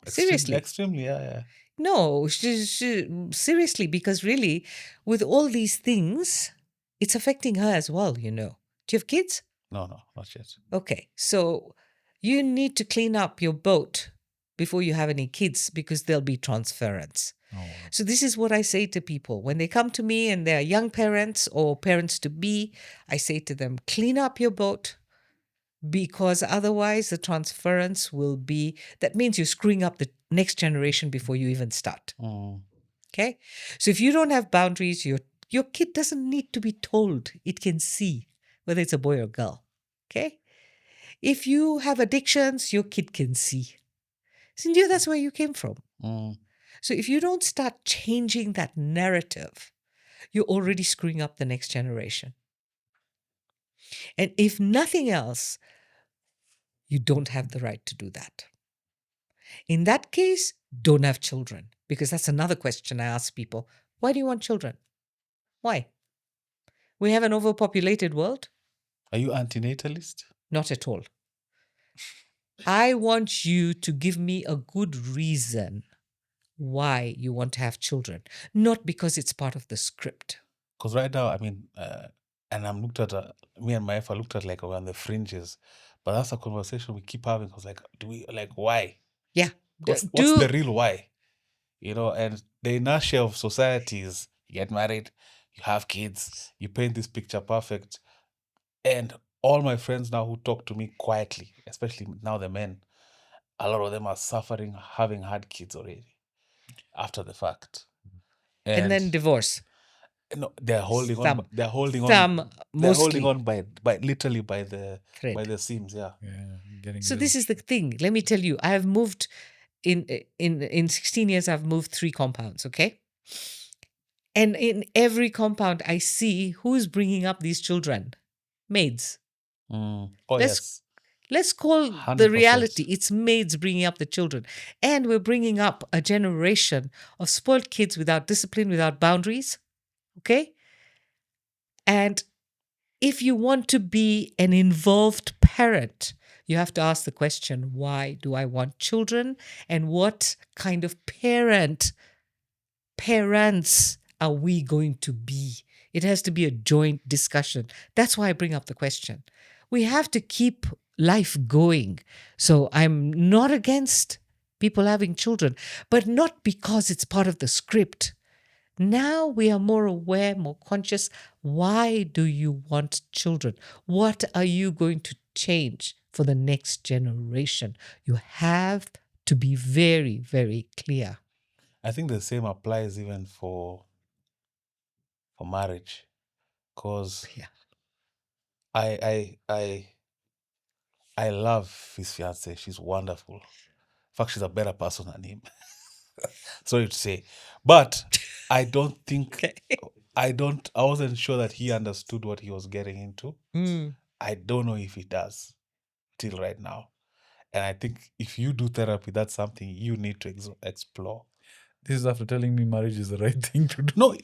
Seriously. Extremely, yeah. No, seriously, because really, with all these things, it's affecting her as well, you know. Do you have kids? No, not yet. Okay, so you need to clean up your boat before you have any kids because there'll be transference. Oh, So this is what I say to people. When they come to me and they're young parents or parents to be, I say to them, clean up your boat because otherwise the transference will be, that means you're screwing up the next generation before you even start. Mm. Okay? So if you don't have boundaries, your kid doesn't need to be told. It can see whether it's a boy or girl. Okay? If you have addictions, your kid can see. So that's where you came from. Mm. So if you don't start changing that narrative, you're already screwing up the next generation. And if nothing else, you don't have the right to do that. In that case, don't have children. Because that's another question I ask people. Why do you want children? Why? We have an overpopulated world? Are you antinatalist? Not at all. I want you to give me a good reason why you want to have children, not because it's part of the script. Because right now, I mean, and I'm looked at, me and my wife are looked at like we're on the fringes. But that's a conversation we keep having. Because like, why? Yeah. What's the real why? You know, and the inertia of society is you get married, you have kids, you paint this picture perfect. And all my friends now who talk to me quietly, especially now the men, a lot of them are suffering having had kids already after the fact. And then divorce. No, they're holding Some. on. They're holding on. Some, They're holding mostly. on by literally by the Thread. seams. Yeah. Getting So this is the thing. Let me tell you, I have moved in 16 years, I've moved 3 compounds, okay? And in every compound, I see who's bringing up these children. Maids. Oh, Let's- Let's call the 100%. reality. It's maids bringing up the children. And we're bringing up a generation of spoiled kids without discipline, without boundaries. Okay? And if you want to be an involved parent, you have to ask the question, why do I want children? And what kind of parents are we going to be? It has to be a joint discussion. That's why I bring up the question. We have to keep life going. So I'm not against people having children, but not because it's part of the script. Now we are more aware, more conscious. Why do you want children? What are you going to change for the next generation? You have to be very, very clear. I think the same applies even for marriage, because Yeah. I love his fiance. She's wonderful. In fact, she's a better person than him. Sorry to say, but I don't think I wasn't sure that he understood what he was getting into. I don't know if he does till right now. And I think if you do therapy, that's something you need to explore. This is after telling me marriage is the right thing to do. No,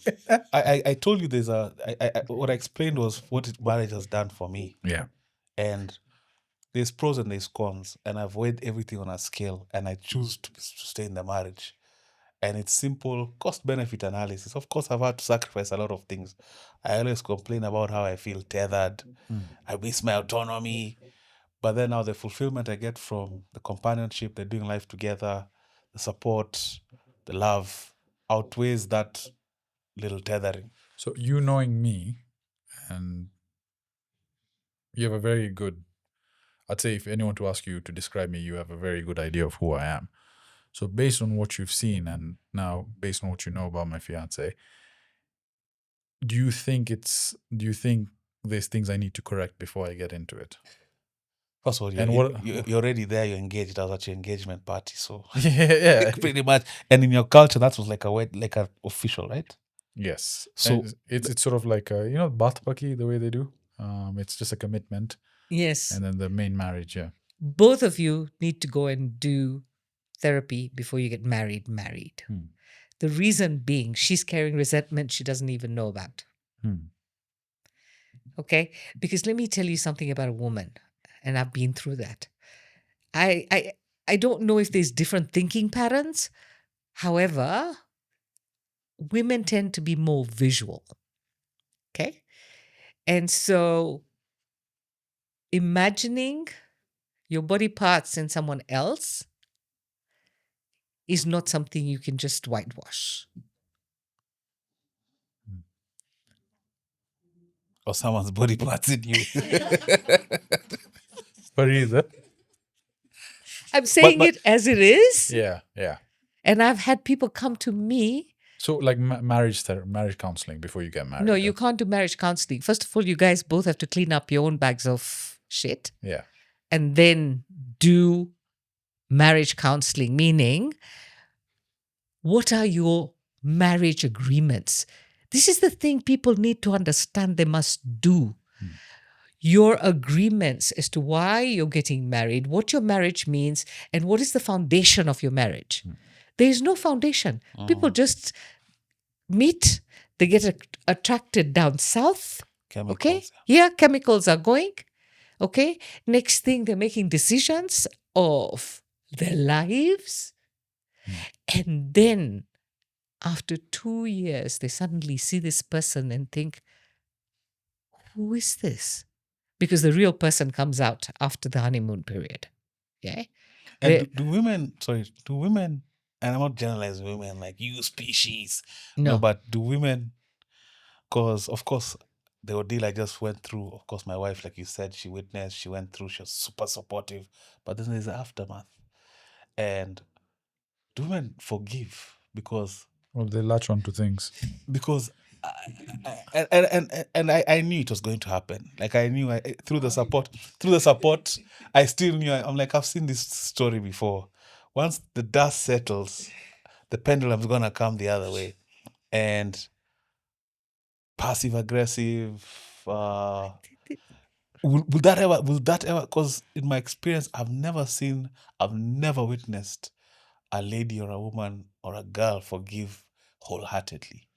I told you there's what I explained was what marriage has done for me. Yeah. And there's pros and there's cons. And I've weighed everything on a scale and I choose to stay in the marriage. And it's simple cost-benefit analysis. Of course, I've had to sacrifice a lot of things. I always complain about how I feel tethered. I miss my autonomy. But then now the fulfillment I get from the companionship, the doing life together, the support, the love outweighs that little tethering. So you knowing me, and you have a very good, I'd say if anyone to ask you to describe me, you have a very good idea of who I am. So based on what you've seen and now based on what you know about my fiance, do you think there's things I need to correct before I get into it? First of all, And what- you're already there, you're engaged. That was at your engagement party. So yeah. pretty much. And in your culture, that was like an official, right? Yes. So- So it's sort of like bath bucky, the way they do. It's just a commitment, Yes. and then the main marriage. Yeah. Both of you need to go and do therapy before you get married. Hmm. The reason being, she's carrying resentment she doesn't even know about. Okay? Because let me tell you something about a woman, and I've been through that. I don't know if there's different thinking patterns. However, women tend to be more visual. Okay? And so imagining your body parts in someone else is not something you can just whitewash. Or someone's body parts in you. Farida. I'm saying but- it as it is. Yeah. Yeah. And I've had people come to me. So like marriage counseling before you get married. No, you can't do marriage counseling. First of all, you guys both have to clean up your own bags of shit Yeah. and then do marriage counseling, meaning what are your marriage agreements? This is the thing people need to understand they must do. Your agreements as to why you're getting married, what your marriage means, and what is the foundation of your marriage. There is no foundation. People just meet, they get attracted down south. Chemicals, Okay? Yeah, chemicals are going. Okay? Next thing, they're making decisions of their lives. And then after 2 years, they suddenly see this person and think, who is this? Because the real person comes out after the honeymoon period. Yeah. And do women, and I'm not generalizing women like you species. No. But do women, because of course, the ordeal I just went through, of course, my wife, like you said, she witnessed, she went through, she was super supportive. But then there's the aftermath. And do women forgive? Because Well, they latch on to things. I knew it was going to happen. Like I knew through the support, I still knew. I'm like, I've seen this story before. Once the dust settles, the pendulum's gonna come the other way, and passive aggressive. Will that ever? Because in my experience, I've never witnessed a lady or a woman or a girl forgive wholeheartedly.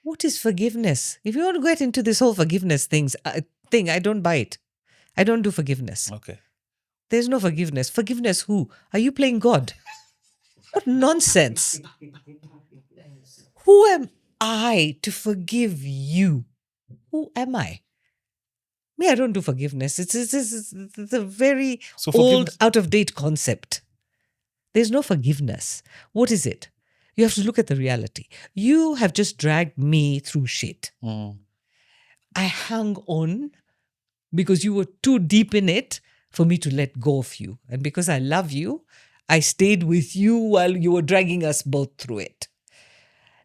What is forgiveness? If you want to get into this whole forgiveness thing, I don't buy it. I don't do forgiveness. Okay. There's no forgiveness. Forgiveness who? Are you playing God? What nonsense. Who am I to forgive you? Who am I? Me, I don't do forgiveness. It's a very So old, forgiveness- out of date concept. There's no forgiveness. What is it? You have to look at the reality. You have just dragged me through shit. I hung on because you were too deep in it for me to let go of you. And because I love you, I stayed with you while you were dragging us both through it.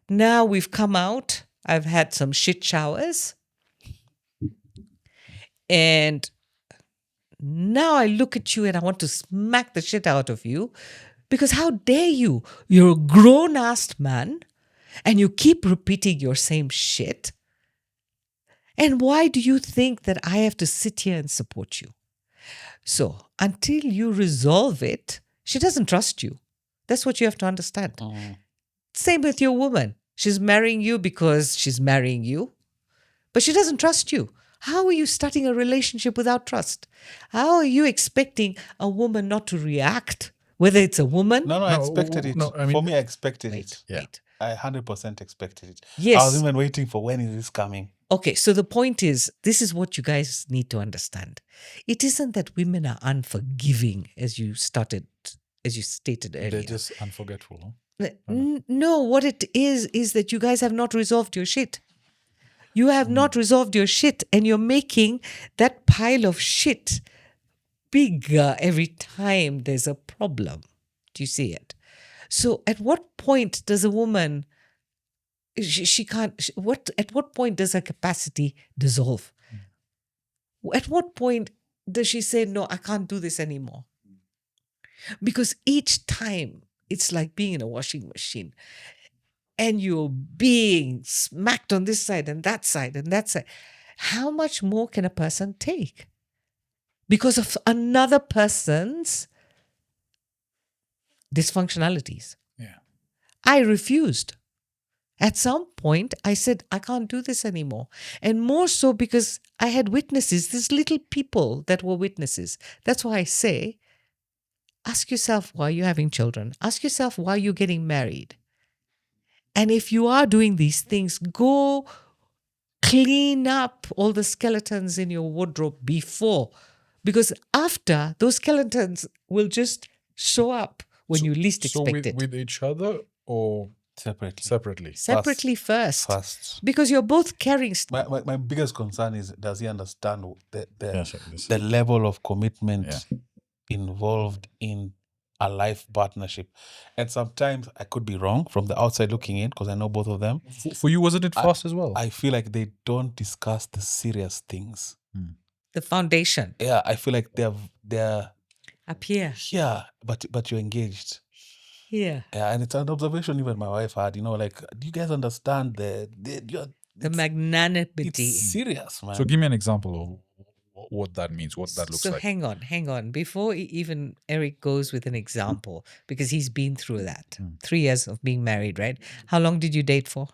Now we've come out. I've had some shit showers. And now I look at you and I want to smack the shit out of you because how dare you? You're a grown-ass man and you keep repeating your same shit. And why do you think that I have to sit here and support you? So until you resolve it, she doesn't trust you. That's what you have to understand. Same with your woman. She's marrying you because she's marrying you, but she doesn't trust you. How are you starting a relationship without trust? How are you expecting a woman not to react, whether it's a woman? No, I expected it. no, I mean- For me, I expected Wait, it. Yeah. wait. I 100% expected it. Yes. I was even waiting for when is this coming. Okay, so the point is, this is what you guys need to understand. It isn't that women are unforgiving, as you stated earlier. They're just unforgetful. Huh? No, what it is that you guys have not resolved your shit. You have not resolved your shit, and you're making that pile of shit bigger every time there's a problem. Do you see it? So at what point does a woman she can't at what point does her capacity dissolve? At what point does she say, no, I can't do this anymore? Because each time it's like being in a washing machine and you're being smacked on this side and that side and that side. How much more can a person take? Because of another person's dysfunctionalities. Yeah. I refused. At some point, I said, I can't do this anymore. And more so because I had witnesses, these little people that were witnesses. That's why I say, ask yourself why you're having children. Ask yourself why you're getting married. And if you are doing these things, go clean up all the skeletons in your wardrobe before. Because after, those skeletons will just show up when you least expect it. With each other or Separately. Separately first. First. Because you're both carrying... My biggest concern is, does he understand Yes, the level of commitment involved in a life partnership? And sometimes I could be wrong from the outside looking in, because I know both of them. For you, wasn't it fast as well? I feel like they don't discuss the serious things. The foundation. Yeah, I feel like they're Up here. but you're engaged. Here. Yeah, and it's an observation even my wife had. Like, do you guys understand The it's magnanimity. serious, man. So give me an example of what that means, what that looks So like. hang on. Before even Eric goes with an example, because he's been through that. 3 years of being married, right? How long did you date for?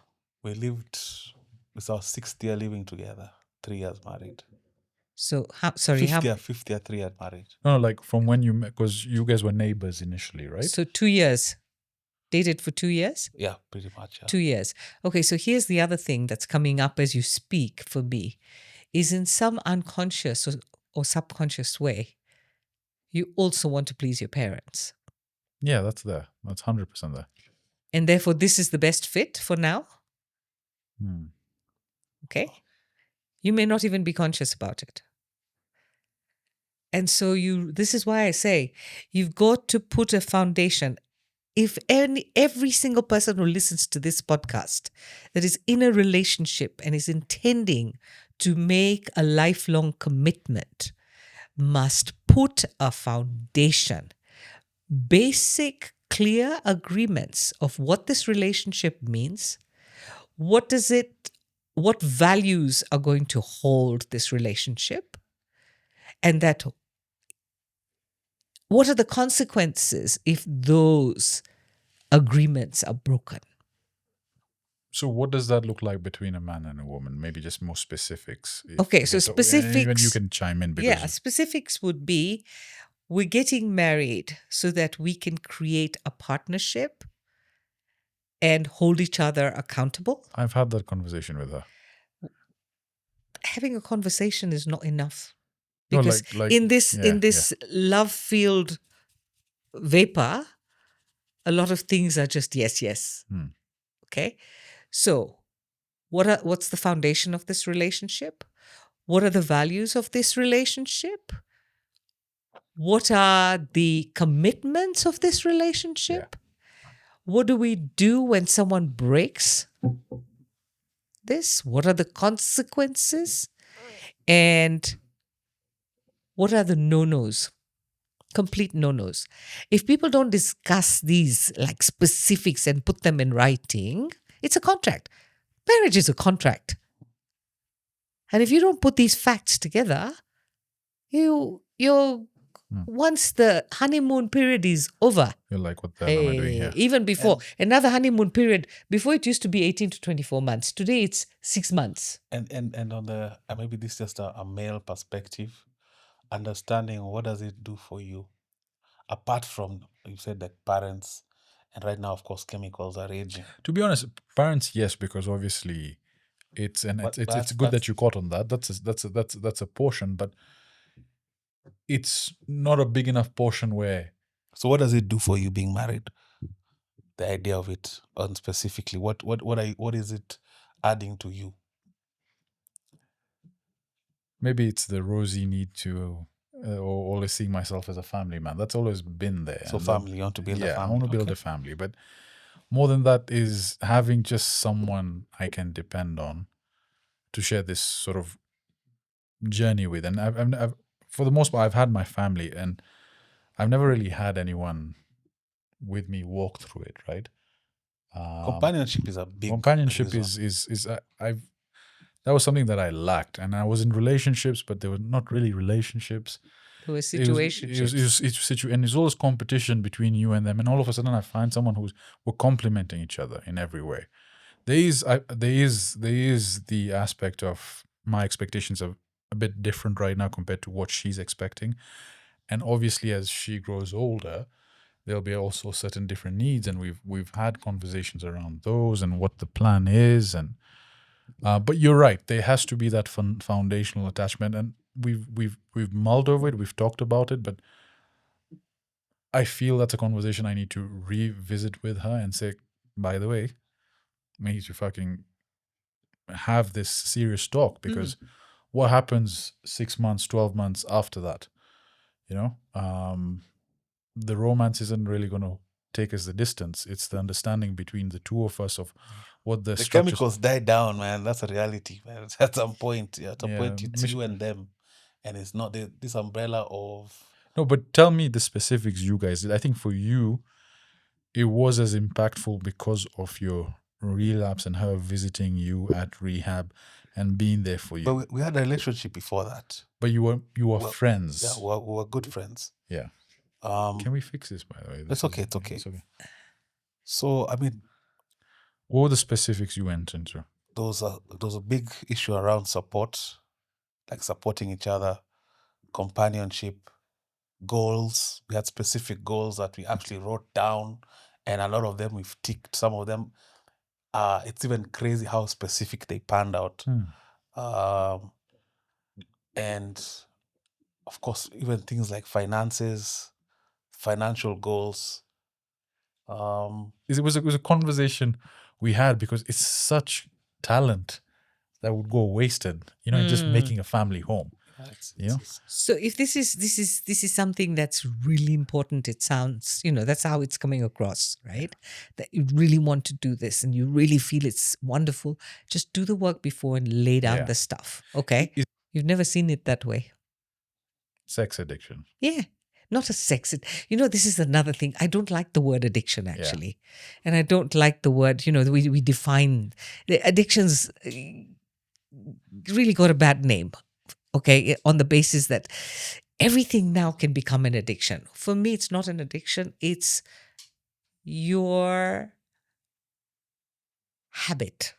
It's our 6th year living together, 3 years married. So, Fifth year, 3 years married. No, like from when you met, because you guys were neighbors initially, right? So 2 years. Dated for 2 years? Yeah, pretty much. Yeah. 2 years. Okay, so here's the other thing that's coming up as you speak for me, is in some unconscious or subconscious way, you also want to please your parents. Yeah, that's there. That's 100% there. And therefore, this is the best fit for now. Okay? You may not even be conscious about it. And so this is why I say, you've got to put a foundation. If every single person who listens to this podcast that is in a relationship and is intending to make a lifelong commitment must put a foundation, basic, clear agreements of what this relationship means, what values are going to hold this relationship, and that what are the consequences if those agreements are broken? So what does that look like between a man and a woman? Maybe just more specifics. Okay, so specifics... Even you can chime in. Because specifics would be, we're getting married so that we can create a partnership and hold each other accountable. I've had that conversation with her. Having a conversation is not enough. No, Because in this love-filled vapor, a lot of things are just yes. Okay? So, what's the foundation of this relationship? What are the values of this relationship? What are the commitments of this relationship? What do we do when someone breaks this? What are the consequences? And what are the no-nos? Complete no-nos. If people don't discuss these like specifics and put them in writing, it's a contract. Marriage is a contract. And if you don't put these facts together, you're once the honeymoon period is over. You're like, what the hell am I doing here? Even before, another honeymoon period, before it used to be 18 to 24 months. Today it's 6 months. And on the maybe this is just a male perspective, understanding what does it do for you, apart from, you said, like parents, and right now of course chemicals are raging. To be honest, parents, yes, because obviously it's good that you caught on that. That's a portion, but it's not a big enough portion where. So what does it do for you being married? The idea of it, and specifically, what is it adding to you? maybe it's the rosy need to or always seeing myself as a family man. That's always been there. So And that- family, you want to build a yeah, family. I want to build Okay. a family, but more than that is having just someone I can depend on to share this sort of journey with. And I've for the most part, I've had my family, and I've never really had anyone with me walk through it. Right? Companionship is a big Companionship reason. is I've that was something that I lacked, and I was in relationships, but they were not really relationships. There were And it's always competition between you and them, and all of a sudden I find someone we're complementing each other in every way. There is the aspect of my expectations are a bit different right now compared to what she's expecting, and obviously as she grows older, there'll be also certain different needs, and we've had conversations around those and what the plan is, and but you're right, there has to be that foundational attachment, and we've mulled over it, we've talked about it, but I feel that's a conversation I need to revisit with her and say, by the way, we need to fucking have this serious talk, because what happens 6 months, 12 months after that? You know, the romance isn't really going to take us the distance. It's the understanding between the two of us of what the The structures. chemicals die down, man. That's a reality, man. At some point, at a Yeah, point, it's you and them, and it's not this umbrella of. No, but tell me the specifics you guys did. I think for you, it was as impactful because of your relapse and her visiting you at rehab and being there for you. But we had a relationship before that. But you were Well, friends. Yeah, we were good friends. Yeah. Um, Can we fix this, by the way? It's okay. It's okay. So I mean, what were the specifics you went into? there was a big issue around support, like supporting each other, companionship, goals. We had specific goals that we actually wrote down, and a lot of them we've ticked. Some of them, it's even crazy how specific they panned out. And of course, even things like finances, financial goals. It was a conversation we had, because it's such talent that would go wasted, you know, in just making a family home. So if this is something that's really important, it sounds, that's how it's coming across, right? That you really want to do this and you really feel it's wonderful. Just do the work before and lay down the stuff. Okay. You've never seen it that way. Sex addiction. Yeah. Not a sex. This is another thing. I don't like the word addiction, actually. And I don't like the word, we define the addictions really got a bad name. Okay, on the basis that everything now can become an addiction. For me, it's not an addiction. It's your habit,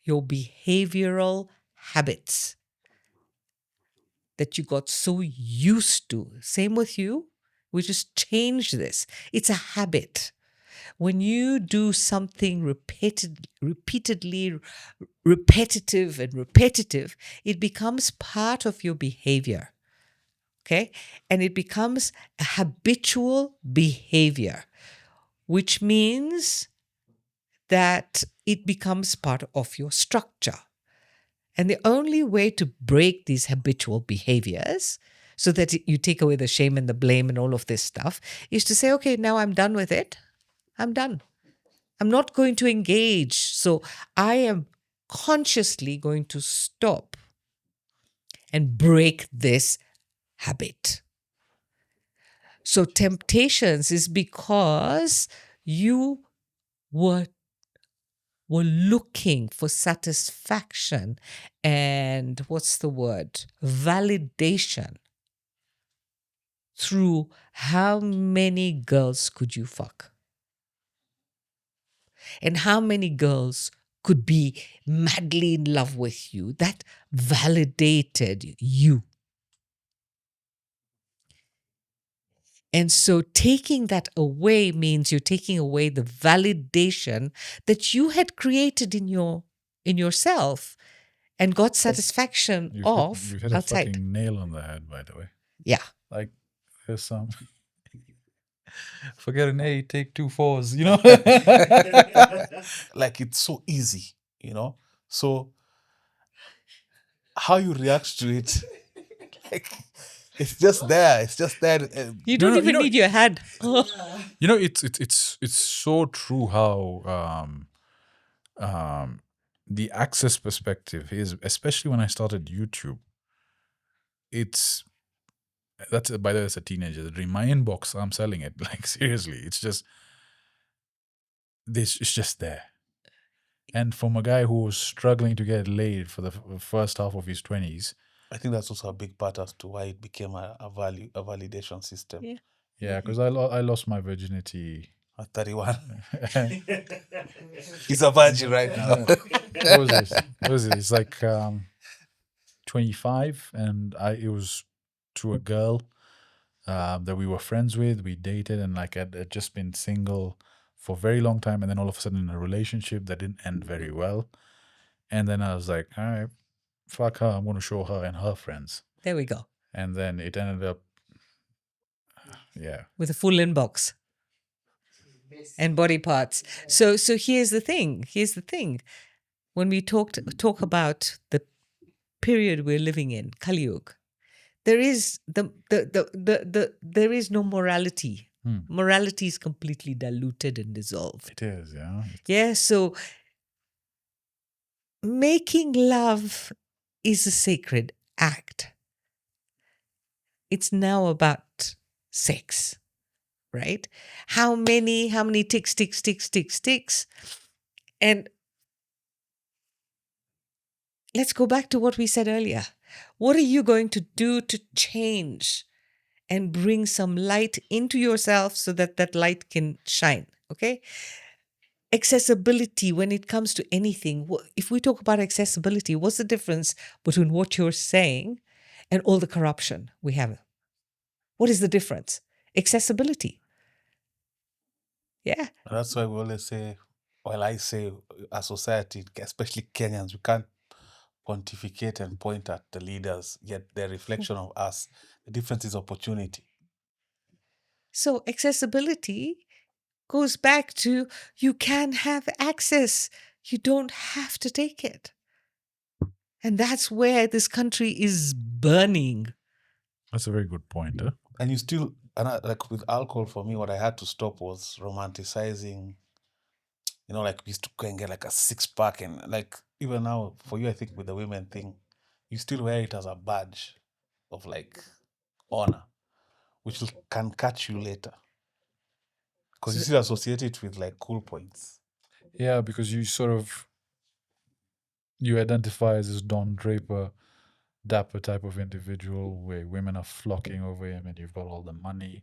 your behavioral habits that you got so used to. Same with you. We just change this. It's a habit. When you do something repeatedly, repetitive, it becomes part of your behavior. Okay? And it becomes a habitual behavior, which means that it becomes part of your structure. And the only way to break these habitual behaviors, so that you take away the shame and the blame and all of this stuff, is to say, okay, now I'm done with it. I'm done. I'm not going to engage. So I am consciously going to stop and break this habit. So temptations is because you were looking for satisfaction and validation through how many girls could you fuck? And how many girls could be madly in love with you? That validated you. And so taking that away means you're taking away the validation that you had created in yourself and got satisfaction You've hit outside. a fucking nail on the head, by the way. Yeah. Like, there's some... Forget an A, take 2 4s, you know? Like, it's so easy, So how you react to it Like, it's just there. It's just there. You don't even need your hand. It's so true how the access perspective is, especially when I started YouTube. That's by the way, as a teenager, the dream. My inbox, I'm selling it. Like seriously, it's just this. It's just there. And from a guy who was struggling to get laid for the first half of his 20s, I think that's also a big part as to why it became a validation system. Yeah. yeah, because I lost my virginity. At 31. He's a virgin right now. What was this? What was it? It's like 25, and it was to a girl that we were friends with. We dated, and like I'd just been single for a very long time, and then all of a sudden in a relationship that didn't end very well. And then I was like, all right, fuck her. I'm going to show her and her friends. There we go. And then it ended up, yeah. With a full inbox and body parts. So here's the thing. When we talk about the period we're living in, Kali Yuga, there is there is no morality. Morality is completely diluted and dissolved. It is, yeah. Yeah, so making love is a sacred act. It's now about sex, right? How many ticks. And let's go back to what we said earlier. What are you going to do to change and bring some light into yourself so that that light can shine, okay? Accessibility when it comes to anything. If we talk about accessibility, what's the difference between what you're saying and all the corruption we have? What is the difference? Accessibility. Yeah. That's why we always say, well, I say as society, especially Kenyans, we can't pontificate and point at the leaders, yet their reflection of us. The difference is opportunity. So accessibility goes back to you can have access. You don't have to take it. And that's where this country is burning. That's a very good point. Huh? And you still, like with alcohol, for me, what I had to stop was romanticizing. You know, like we used to go and get like a 6-pack, and like even now, for you, I think with the women thing, you still wear it as a badge of like honor, which can catch you later. Because you still associate it with like cool points. Yeah, because you identify as this Don Draper, dapper type of individual where women are flocking over him and you've got all the money,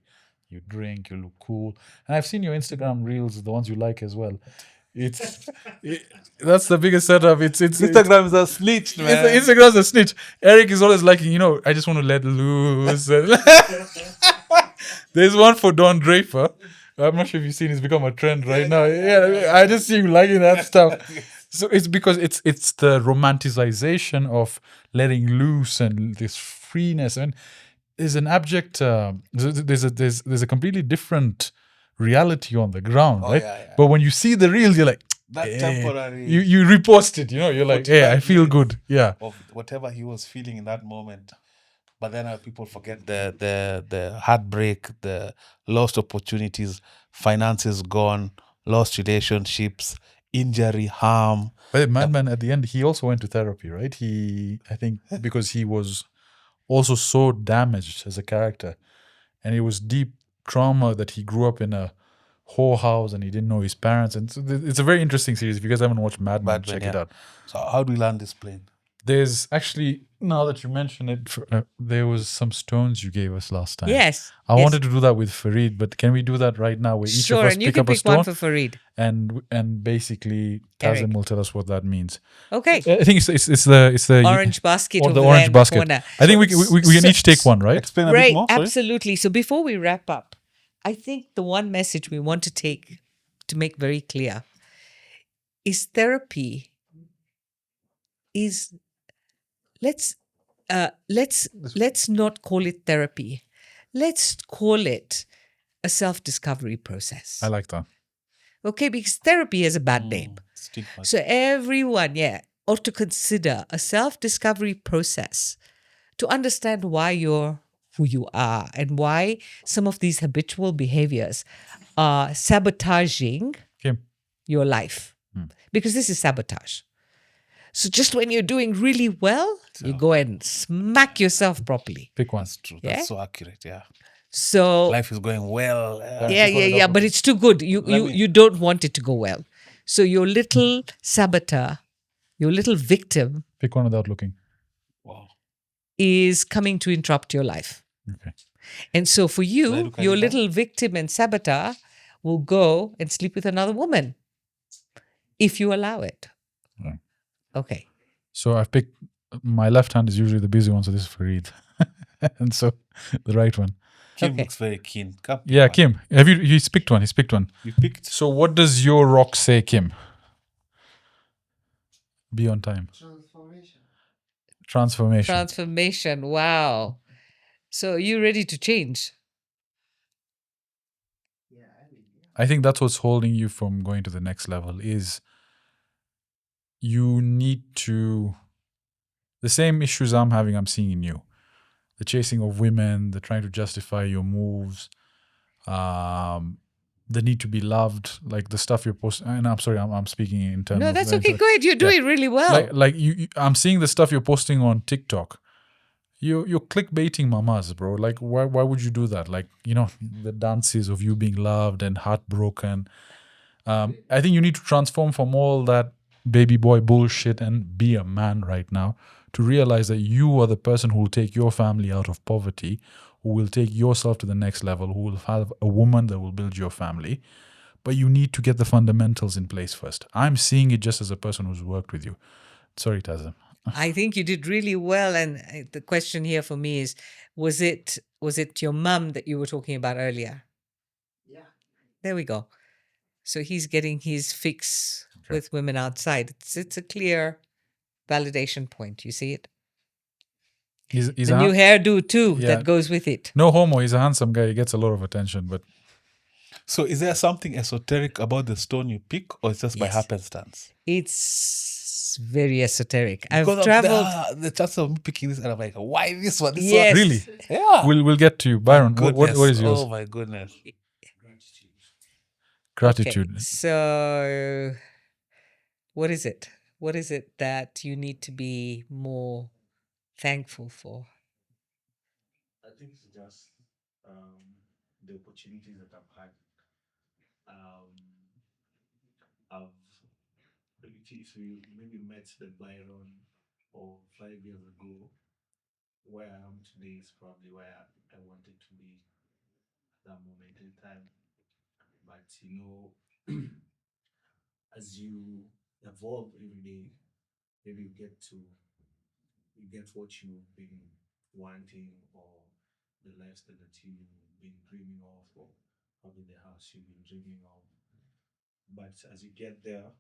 you drink, you look cool. And I've seen your Instagram reels, the ones you like as well. That's the biggest setup. Instagram is a snitch, man. Instagram's a snitch. Eric is always like, I just want to let loose. There's one for Don Draper. I'm not sure if you've seen, it's become a trend right now. Yeah, I just see you liking that stuff. So it's because it's the romanticization of letting loose and this freeness. And there's an abject, there's a completely different reality on the ground, right? Yeah. But when you see the reels, you're like, that temporary. You repost it, you're like, hey, I feel good. Yeah. Of whatever he was feeling in that moment. But then people forget the heartbreak, the lost opportunities, finances gone, lost relationships, injury, harm. But Madman, at the end, he also went to therapy, right? I think because he was also so damaged as a character. And it was deep trauma that he grew up in a whorehouse and he didn't know his parents. And so it's a very interesting series. If you guys haven't watched Madman, check it out. So how do we land this plane? There's actually, now that you mention it, there was some stones you gave us last time. Yes. I wanted to do that with Farid, but can we do that right now? Where each of us and you pick can up a pick stone, one for Farid. and basically Eric. Tazim will tell us what that means. Okay. I think it's the Orange basket or over the there orange in the basket. corner. I think we can each take one, right? Explain a bit Right, more. Sorry. absolutely. So before we wrap up, I think the one message we want to make very clear is therapy is let's not call it therapy. Let's call it a self-discovery process. I like that. Okay, because therapy has a bad name. Stigma. So everyone, ought to consider a self-discovery process to understand why you're who you are and why some of these habitual behaviors are sabotaging Kim. your life. Because this is sabotage. So just when you're doing really well, you go and smack yourself properly. Pick one. That's true. Yeah? That's so accurate. Yeah. So Life is going well. yeah, but it's too good. You don't want it to go well. So your little saboteur, your little victim Pick one without looking. Wow. is coming to interrupt your life. Okay. And so for I you, look at your it now? little victim and saboteur will go and sleep with another woman if you allow it. Right. Okay. So I've picked my left hand is usually the busy one, so this is Farid. And so the right one. Kim Okay. looks very keen. Come. Yeah, one. Kim. Have you he's picked one. He's picked one. You picked. So what does your rock say, Kim? Be on time. Transformation. Transformation. Transformation. Wow. So are you ready to change? Yeah, I mean, yeah. I think that's what's holding you from going to the next level is you need to the same issues I'm having, I'm seeing in you. The chasing of women, the trying to justify your moves, the need to be loved, like the stuff you're posting. And I'm sorry, I'm speaking in terms No, of that's okay. Go ahead. You're doing really well. like I'm seeing the stuff you're posting on TikTok. You're clickbaiting mamas, bro. Like why would you do that? Like, you know, the dances of you being loved and heartbroken. I think you need to transform from all that baby boy bullshit and be a man right now to realize that you are the person who will take your family out of poverty, who will take yourself to the next level, who will have a woman that will build your family. But you need to get the fundamentals in place first. I'm seeing it just as a person who's worked with you. Sorry, Tazim. I think you did really well. And the question here for me is, was it your mum that you were talking about earlier? Yeah. There we go. So he's getting his fix with women outside. It's a clear validation point. You see it? He's The new hairdo too Yeah. that goes with it. no homo. He's a handsome guy. He gets a lot of attention, but So is there something esoteric about the stone you pick, or it's just by Yes. happenstance? It's very esoteric. Because I've of traveled. the chance of me picking this, and I'm like, why this one? This Yes. one? really, Yeah. we'll get to you, Byron. What Goodness. is yours? Oh my goodness. Gratitude. Okay. So what is it? What is it that you need to be more thankful for? I think it's just the opportunities that I've had. I've if you maybe met the Byron of 5 years ago, where I am today is probably where I wanted to be at that moment in time. But you know, as you evolve every day, maybe you get what you've been wanting, or the lifestyle that you've been dreaming of, or probably the house you've been dreaming of. But as you get there,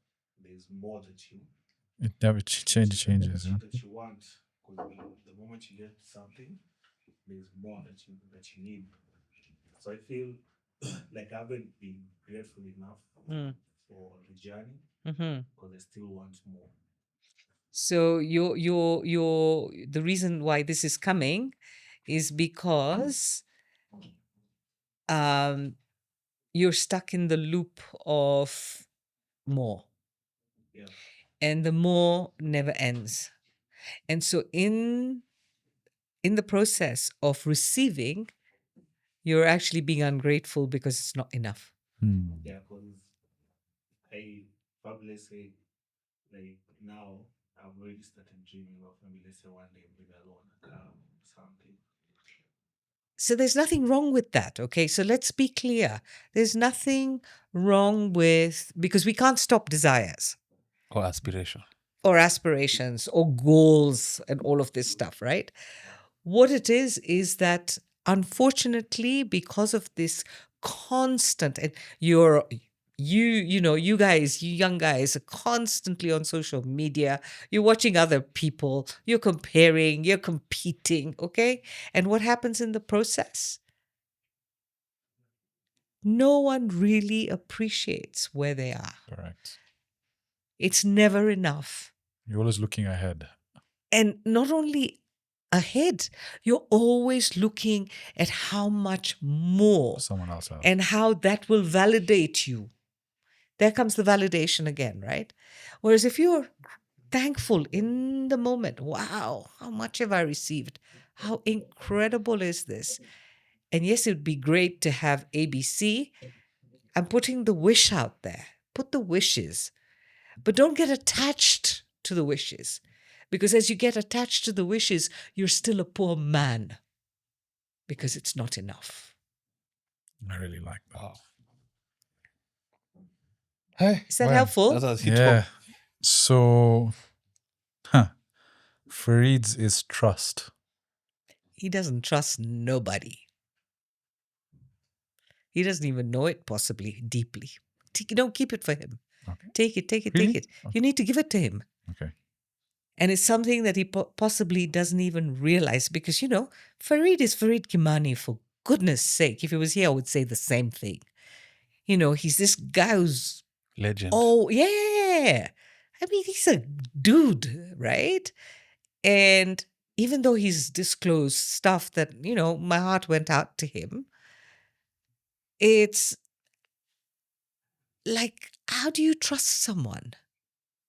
there's more that you It never changes. that you want. Because the moment you get something, there's more that you need. So I feel like I haven't been grateful enough for the journey, because I still want more. So the reason why this is coming is because you're stuck in the loop of more. Yeah. And the more never ends. And so in the process of receiving, you're actually being ungrateful because it's not enough. Yeah, because I probably say, like, now I've already started dreaming of maybe, let's say, one day maybe I'll own a car or something. So there's nothing wrong with that, okay? So let's be clear. There's nothing wrong with, because we can't stop desires Or aspiration. or aspirations or goals and all of this stuff, right? What it is that unfortunately, because of this constant, and you young guys are constantly on social media, you're watching other people, you're comparing, you're competing, okay? And what happens in the process? No one really appreciates where they are. Correct. It's never enough. You're always looking ahead. And not only ahead. You're always looking at how much more Someone else has. and how that will validate you. There comes the validation again, right? Whereas if you're thankful in the moment, wow, how much have I received? How incredible is this? And yes, it would be great to have ABC. I'm putting the wish out there. Put the wishes, but don't get attached to the wishes. Because as you get attached to the wishes, you're still a poor man because it's not enough. I really like that. Wow. Hey, Is that well, helpful? That's how hit Yeah. home. So, Farid's is trust. He doesn't trust nobody. He doesn't even know it, possibly deeply. Don't keep it for him. Okay. Take it, take it, Really? take it. You need to give it to him. Okay. And it's something that he possibly doesn't even realize because, Farid is Farid Khimani, for goodness sake. If he was here, I would say the same thing. He's this guy who's, Legend. oh, yeah. I mean, he's a dude, right? And even though he's disclosed stuff that, my heart went out to him, it's like, how do you trust someone?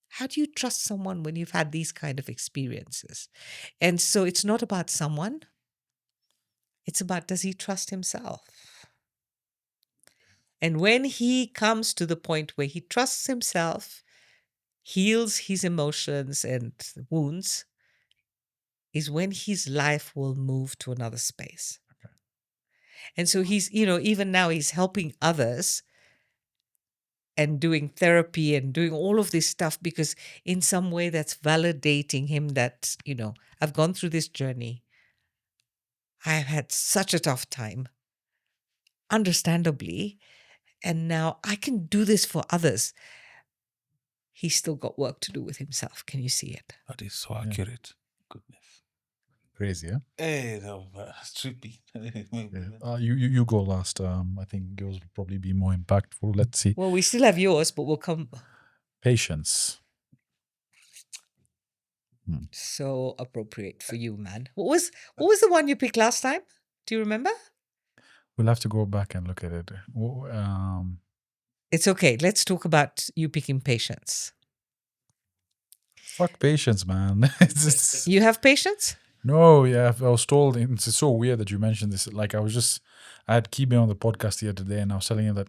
How do you trust someone when you've had these kind of experiences? And so it's not about someone. It's about, does he trust himself? And when he comes to the point where he trusts himself, heals his emotions and wounds, is when his life will move to another space. Okay. And so he's, even now he's helping others and doing therapy and doing all of this stuff because in some way that's validating him that, I've gone through this journey. I've had such a tough time, understandably, and now I can do this for others. He's still got work to do with himself. Can you see it? That is so accurate. Goodness. Crazy, yeah? Hey, no, it's trippy. Yeah. You go last. I think yours will probably be more impactful. Let's see. Well, we still have yours, but we'll come. Patience. So appropriate for you, man. What was the one you picked last time? Do you remember? We'll have to go back and look at it. It's okay. Let's talk about you picking patience. Fuck patience, man. You have patience? No, yeah, I was told, it's so weird that you mentioned this. Like, I had Kibe on the podcast the other day, and I was telling him that,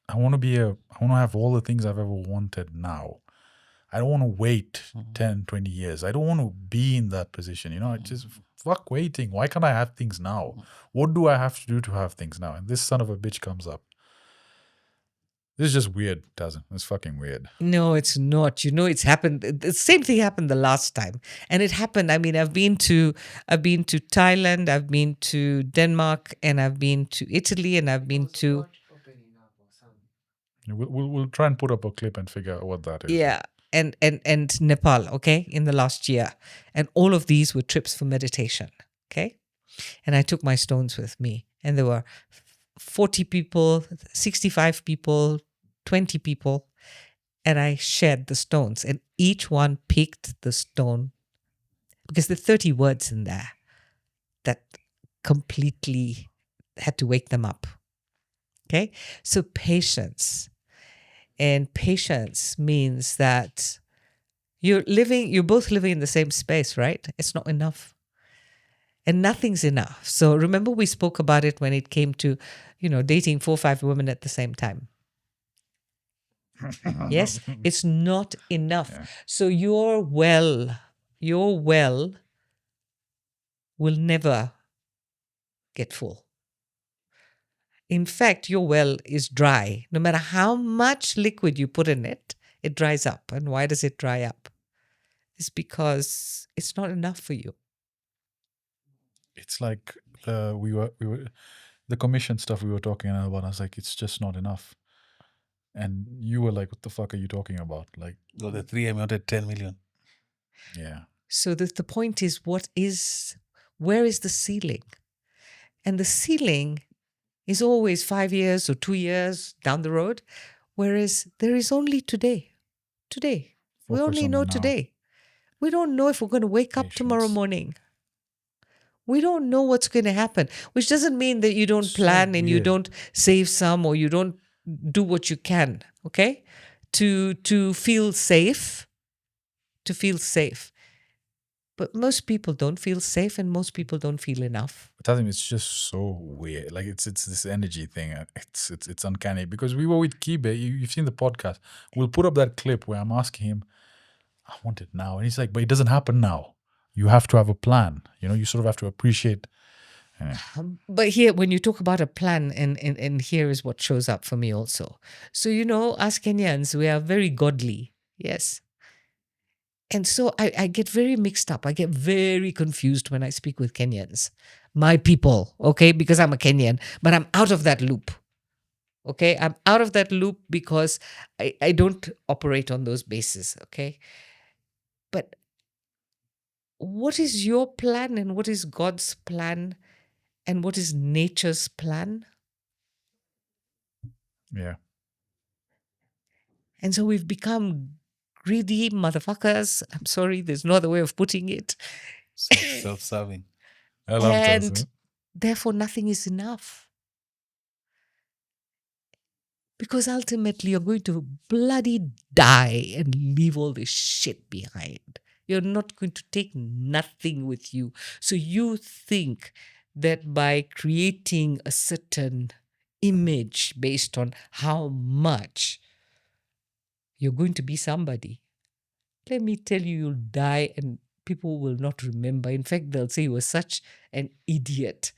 I want to have all the things I've ever wanted now. I don't want to wait 10, 20 years. I don't want to be in that position. Just fuck waiting. Why can't I have things now? What do I have to do to have things now? And this son of a bitch comes up. This is just weird, Tazim. It's fucking weird. No, it's not. It's happened. The same thing happened the last time. And it happened. I mean, I've been to Thailand, I've been to Denmark, and I've been to Italy, and I've been to We'll try and put up a clip and figure out what that is. yeah, and Nepal, okay, in the last year. And all of these were trips for meditation, okay? And I took my stones with me. And there were 40 people, 65 people, 20 people, and I shared the stones. And each one picked the stone because there are 30 words in there that completely had to wake them up. Okay? So patience. And patience means that you're both living in the same space, right? It's not enough. And nothing's enough. So remember we spoke about it when it came to, dating 4 or 5 women at the same time. Yes, it's not enough. Yeah. So your well will never get full. In fact, your well is dry. No matter how much liquid you put in it, it dries up. And why does it dry up? It's because it's not enough for you. It's like the commission stuff we were talking about. I was like, it's just not enough. And you were like, what the fuck are you talking about? Like, The 3M wanted 10 million. yeah. So the point is, where is the ceiling? And the ceiling is always 5 years or 2 years down the road, whereas there is only today. Today. We Focus only on know the now. today. We don't know if we're going to wake up tomorrow Patience. morning. We don't know what's going to happen, which doesn't mean that you don't plan and you weird. don't save some or you don't do what you can, okay? To feel safe, to feel safe. But most people don't feel safe and most people don't feel enough. Tazim, it's just so weird. Like it's this energy thing. It's uncanny because we were with Kibe. You've seen the podcast. We'll put up that clip where I'm asking him, "I want it now," and he's like, "But it doesn't happen now. You have to have a plan. You sort of have to appreciate." But here, when you talk about a plan, and here is what shows up for me also. So, us Kenyans, we are very godly. Yes. And so I get very mixed up. I get very confused when I speak with Kenyans, my people, okay, because I'm a Kenyan, but I'm out of that loop. Okay, I'm out of that loop because I don't operate on those bases. Okay. But what is your plan and what is God's plan and what is nature's plan? Yeah. And so we've become greedy motherfuckers. I'm sorry, there's no other way of putting it. Self-serving. I love And Tazim. therefore, nothing is enough. Because ultimately, you're going to bloody die and leave all this shit behind. You're not going to take nothing with you. So you think that by creating a certain image based on how much you're going to be somebody. Let me tell you, you'll die and people will not remember. In fact, they'll say you were such an idiot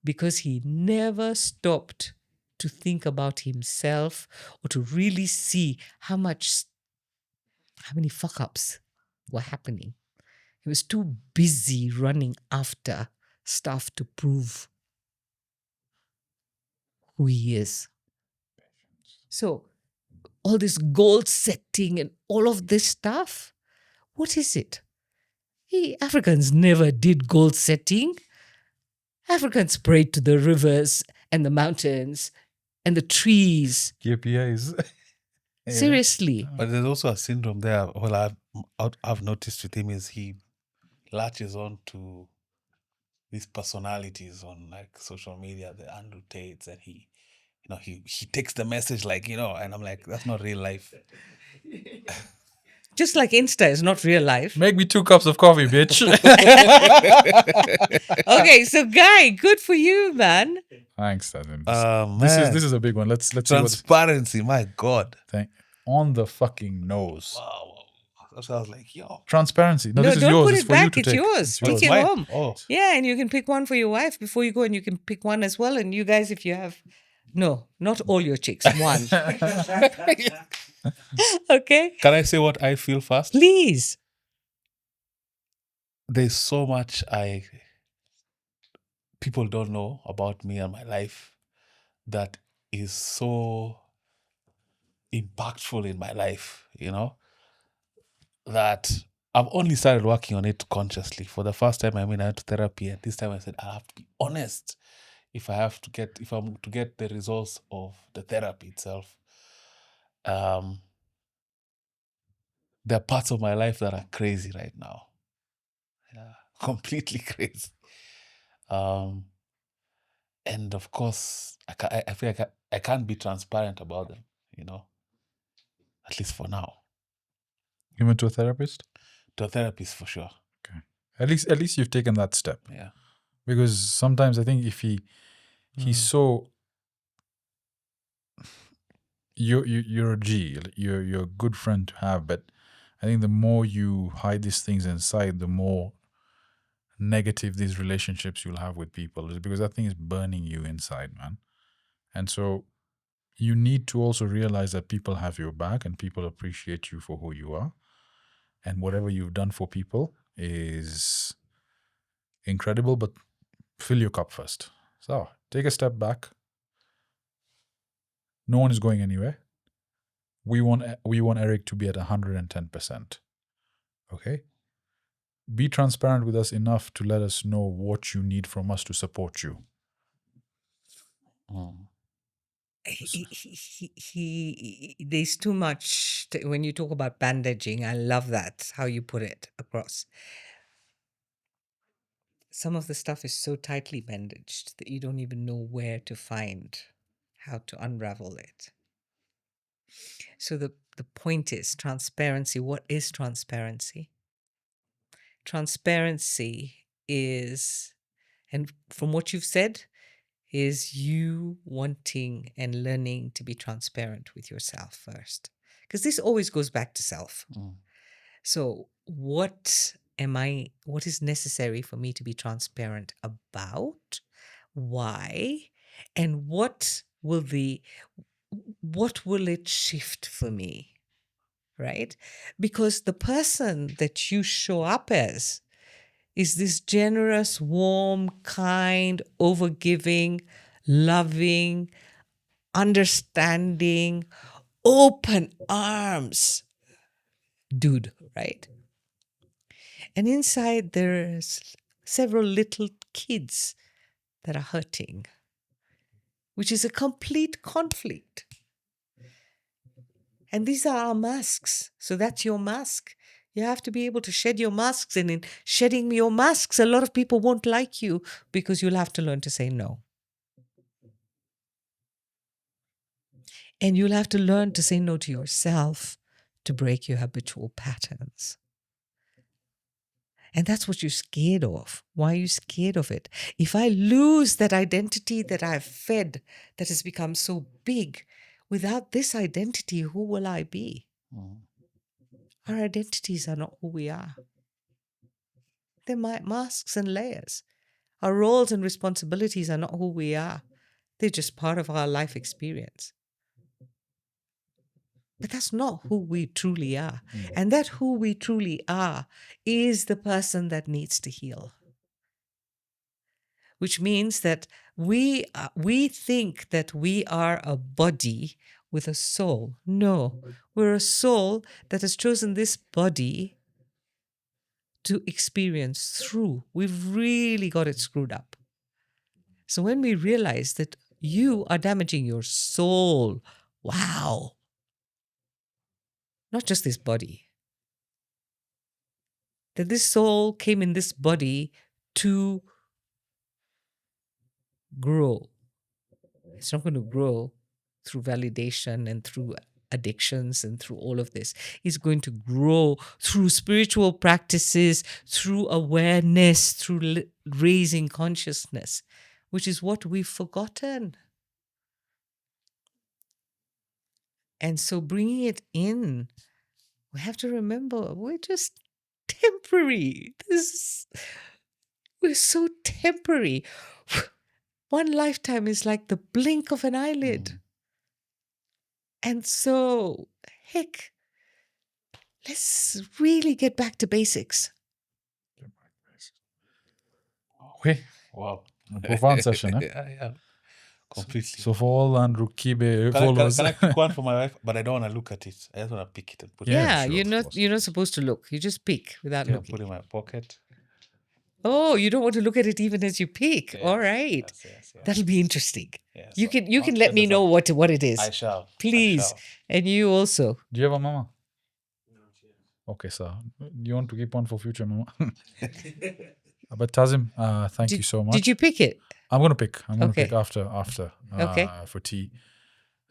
because he never stopped to think about himself or to really see how many fuck ups were happening. He was too busy running after stuff to prove who he is. So, all this goal setting and all of this stuff, what is it? Africans never did goal setting. Africans prayed to the rivers and the mountains and the trees. KPIs. Yeah. Seriously. But there's also a syndrome there. Well, I've noticed with him is he latches on to these personalities on like social media, the Andrew Tates, and he takes the message like, and I'm like, that's not real life. Just like Insta is not real life. Make me 2 cups of coffee, bitch. Okay, so Guy, good for you, man. Thanks, Tazim. Man. This is a big one. Let's see what Transparency, my God. on the fucking nose. Wow. So I was like, yo. Transparency. No, No, this is don't yours. put It's it for you back. to It's take. yours. Take it Mine? home. Oh. Yeah, and you can pick one for your wife before you go, and you can pick one as well. And you guys, if you have, no, not all your chicks, one. Okay, Can I say what I feel first? please. There's so much people don't know about me and my life that is so impactful in my life, that I've only started working on it consciously. For the first time, I went to therapy, and this time I said, I have to be honest if I'm to get the results of the therapy itself. There are parts of my life that are crazy right now. Yeah, completely crazy. And of course, I feel like I can't be transparent about them, at least for now. You went to a therapist? To a therapist for sure. Okay. At least you've taken that step. Yeah. Because sometimes I think if he's so you're a G, you're a good friend to have, but I think the more you hide these things inside, the more negative these relationships you'll have with people is because that thing is burning you inside, man. And so you need to also realize that people have your back and people appreciate you for who you are. And whatever you've done for people is incredible, but fill your cup first. So take a step back. No one is going anywhere. We want Eric to be at 110%. Okay? Be transparent with us enough to let us know what you need from us to support you. There's too much when you talk about bandaging. I love that how you put it across. some of the stuff is so tightly bandaged that you don't even know where to find how to unravel it. So the point is transparency. What is transparency? Transparency is, and from what you've said, is you wanting and learning to be transparent with yourself first. Because this always goes back to self. So what is necessary for me to be transparent about? Why? And what will it shift for me? Right? Because the person that you show up as is this generous, warm, kind, overgiving, loving, understanding, open arms dude, right? And inside there's several little kids that are hurting, which is a complete conflict. And these are our masks. So that's your mask. You have to be able to shed your masks. And in shedding your masks, a lot of people won't like you because you'll have to learn to say no. And you'll have to learn to say no to yourself to break your habitual patterns. And that's what you're scared of. Why are you scared of it? If I lose that identity that I've fed, that has become so big, without this identity, who will I be? Our identities are not who we are. They're masks and layers. Our roles and responsibilities are not who we are. They're just part of our life experience. But that's not who we truly are. And that who we truly are is the person that needs to heal. Which means that we think that we are a body with a soul. No, we're a soul that has chosen this body to experience through. We've really got it screwed up. So when we realize that you are damaging your soul, wow, not just this body, that this soul came in this body to grow. It's not going to grow through validation and through addictions and through all of this. It's going to grow through spiritual practices, through awareness, through raising consciousness, which is what we've forgotten. And so bringing it in, we have to remember we're just temporary. We're so temporary. One lifetime is like the blink of an eyelid. And so, heck, let's really get back to basics. Okay. Wow. A profound session, huh? Yeah. Completely. So for all Andrew Kibe Can followers. I pick one for my wife? But I don't want to look at it. I just want to pick it and put Yeah, it. sure, of course. You're not supposed to look. You just pick without Yeah, looking. put it in my pocket. Oh, you don't want to look at it even as you pick. Yes, all right. Yes. That'll be interesting. Yes. You can I'll let set me this know up. what it is. I shall. Please. And you also. Do you have a mama? Okay, so you want to keep one for future, mama? But Tazim, thank you so much. Did you pick it? I'm gonna pick. Okay. After Okay. for tea.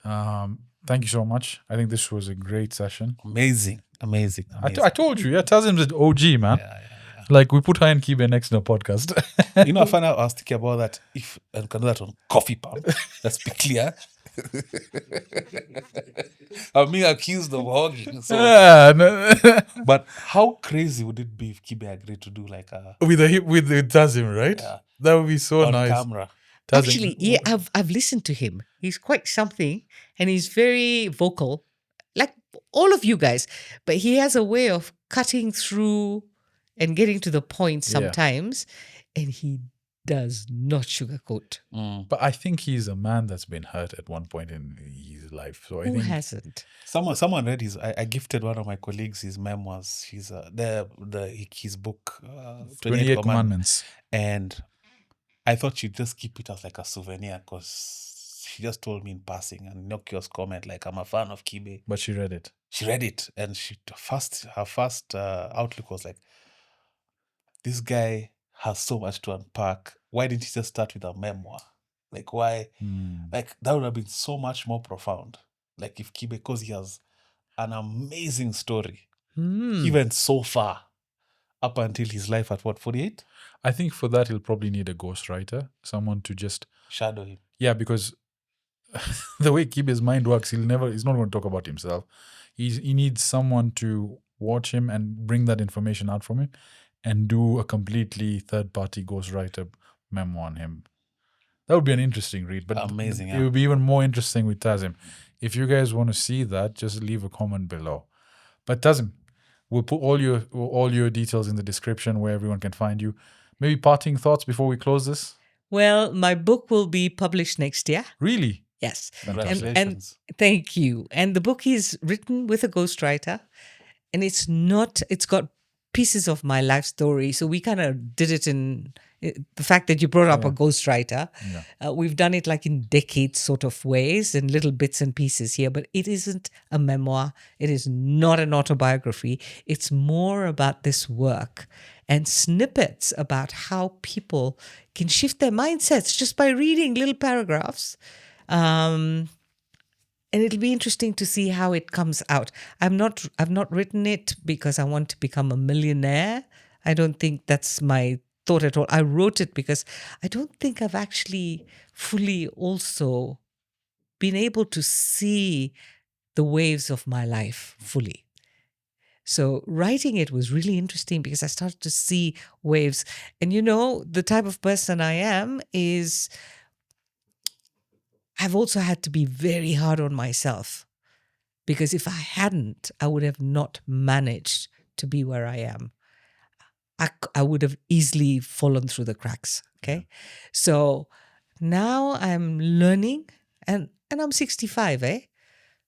Thank you so much. I think this was a great session. Amazing. I told you, yeah, Tazim's an OG, man. Yeah. Like we put her and Kibe next in the podcast. You know, I found out I was thinking about that. If I can do that on CoffeePump, let's be clear. I'm being accused of hogging. So. Yeah, no. But how crazy would it be if Kibe agreed to do like a with the Tazim, right? Yeah. That would be so on nice. camera? Tazim, Actually, yeah, I've listened to him. He's quite something, and he's very vocal, like all of you guys. But he has a way of cutting through and getting to the point Yeah. sometimes, and he does not sugarcoat. But I think he's a man that's been hurt at one point in his life. So I Who think hasn't? Someone read his. I gifted one of my colleagues his memoirs. His his book, 28 Commandments. and I thought she'd just keep it as like a souvenir because she just told me in passing and innocuous comment like, I'm a fan of Kibe. But she read it. She read it and her first outlook was like, this guy has so much to unpack. Why didn't he just start with a memoir? Like why? Like that would have been so much more profound. Like if Kibe, because he has an amazing story. He went so far up until his life at what, 48? I think for that he'll probably need a ghostwriter, someone to just Shadow him. yeah, because the way Kibe's mind works, he's not going to talk about himself. He needs someone to watch him and bring that information out from him and do a completely third-party ghostwriter memoir on him. That would be an interesting read. But Amazing, it yeah. would be even more interesting with Tazim. If you guys want to see that, just leave a comment below. But Tazim, we'll put all your details in the description where everyone can find you. Maybe parting thoughts before we close this? Well, my book will be published next year. Really? Yes. Congratulations. And thank you. And the book is written with a ghostwriter, and it's got pieces of my life story. So we kind of did it in the fact that you brought up a ghostwriter. We've done it like in decades sort of ways and little bits and pieces here, but it isn't a memoir. It is not an autobiography. It's more about this work and snippets about how people can shift their mindsets just by reading little paragraphs. And it'll be interesting to see how it comes out. I've not written it because I want to become a millionaire. I don't think that's my thought at all. I wrote it because I don't think I've actually fully also been able to see the waves of my life fully. So writing it was really interesting because I started to see waves. And the type of person I am is I've also had to be very hard on myself, because if I hadn't, I would have not managed to be where I am. I would have easily fallen through the cracks. Okay. So now I'm learning, and I'm 65,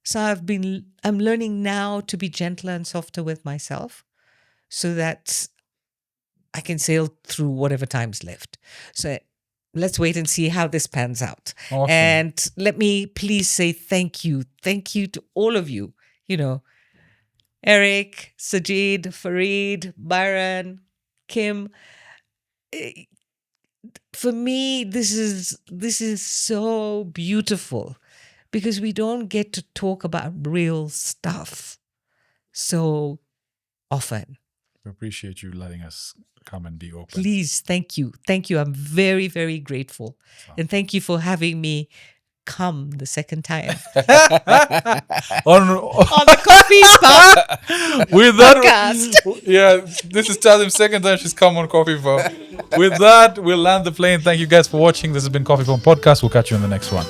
So I'm learning now to be gentler and softer with myself so that I can sail through whatever time's left. So let's wait and see how this pans out. Awesome. And let me please say thank you. Thank you to all of you. Eric, Sajid, Farid, Byron, Kim. For me, this is so beautiful because we don't get to talk about real stuff so often. We appreciate you letting us come and be open. Please, thank you. Thank you. I'm very, very grateful. And thank you for having me come the second time on the CoffeePump with that podcast. Yeah, this is Tazim's second time she's come on CoffeePump. With that, we'll land the plane. Thank you guys for watching. This has been CoffeePump Podcast. We'll catch you in the next one.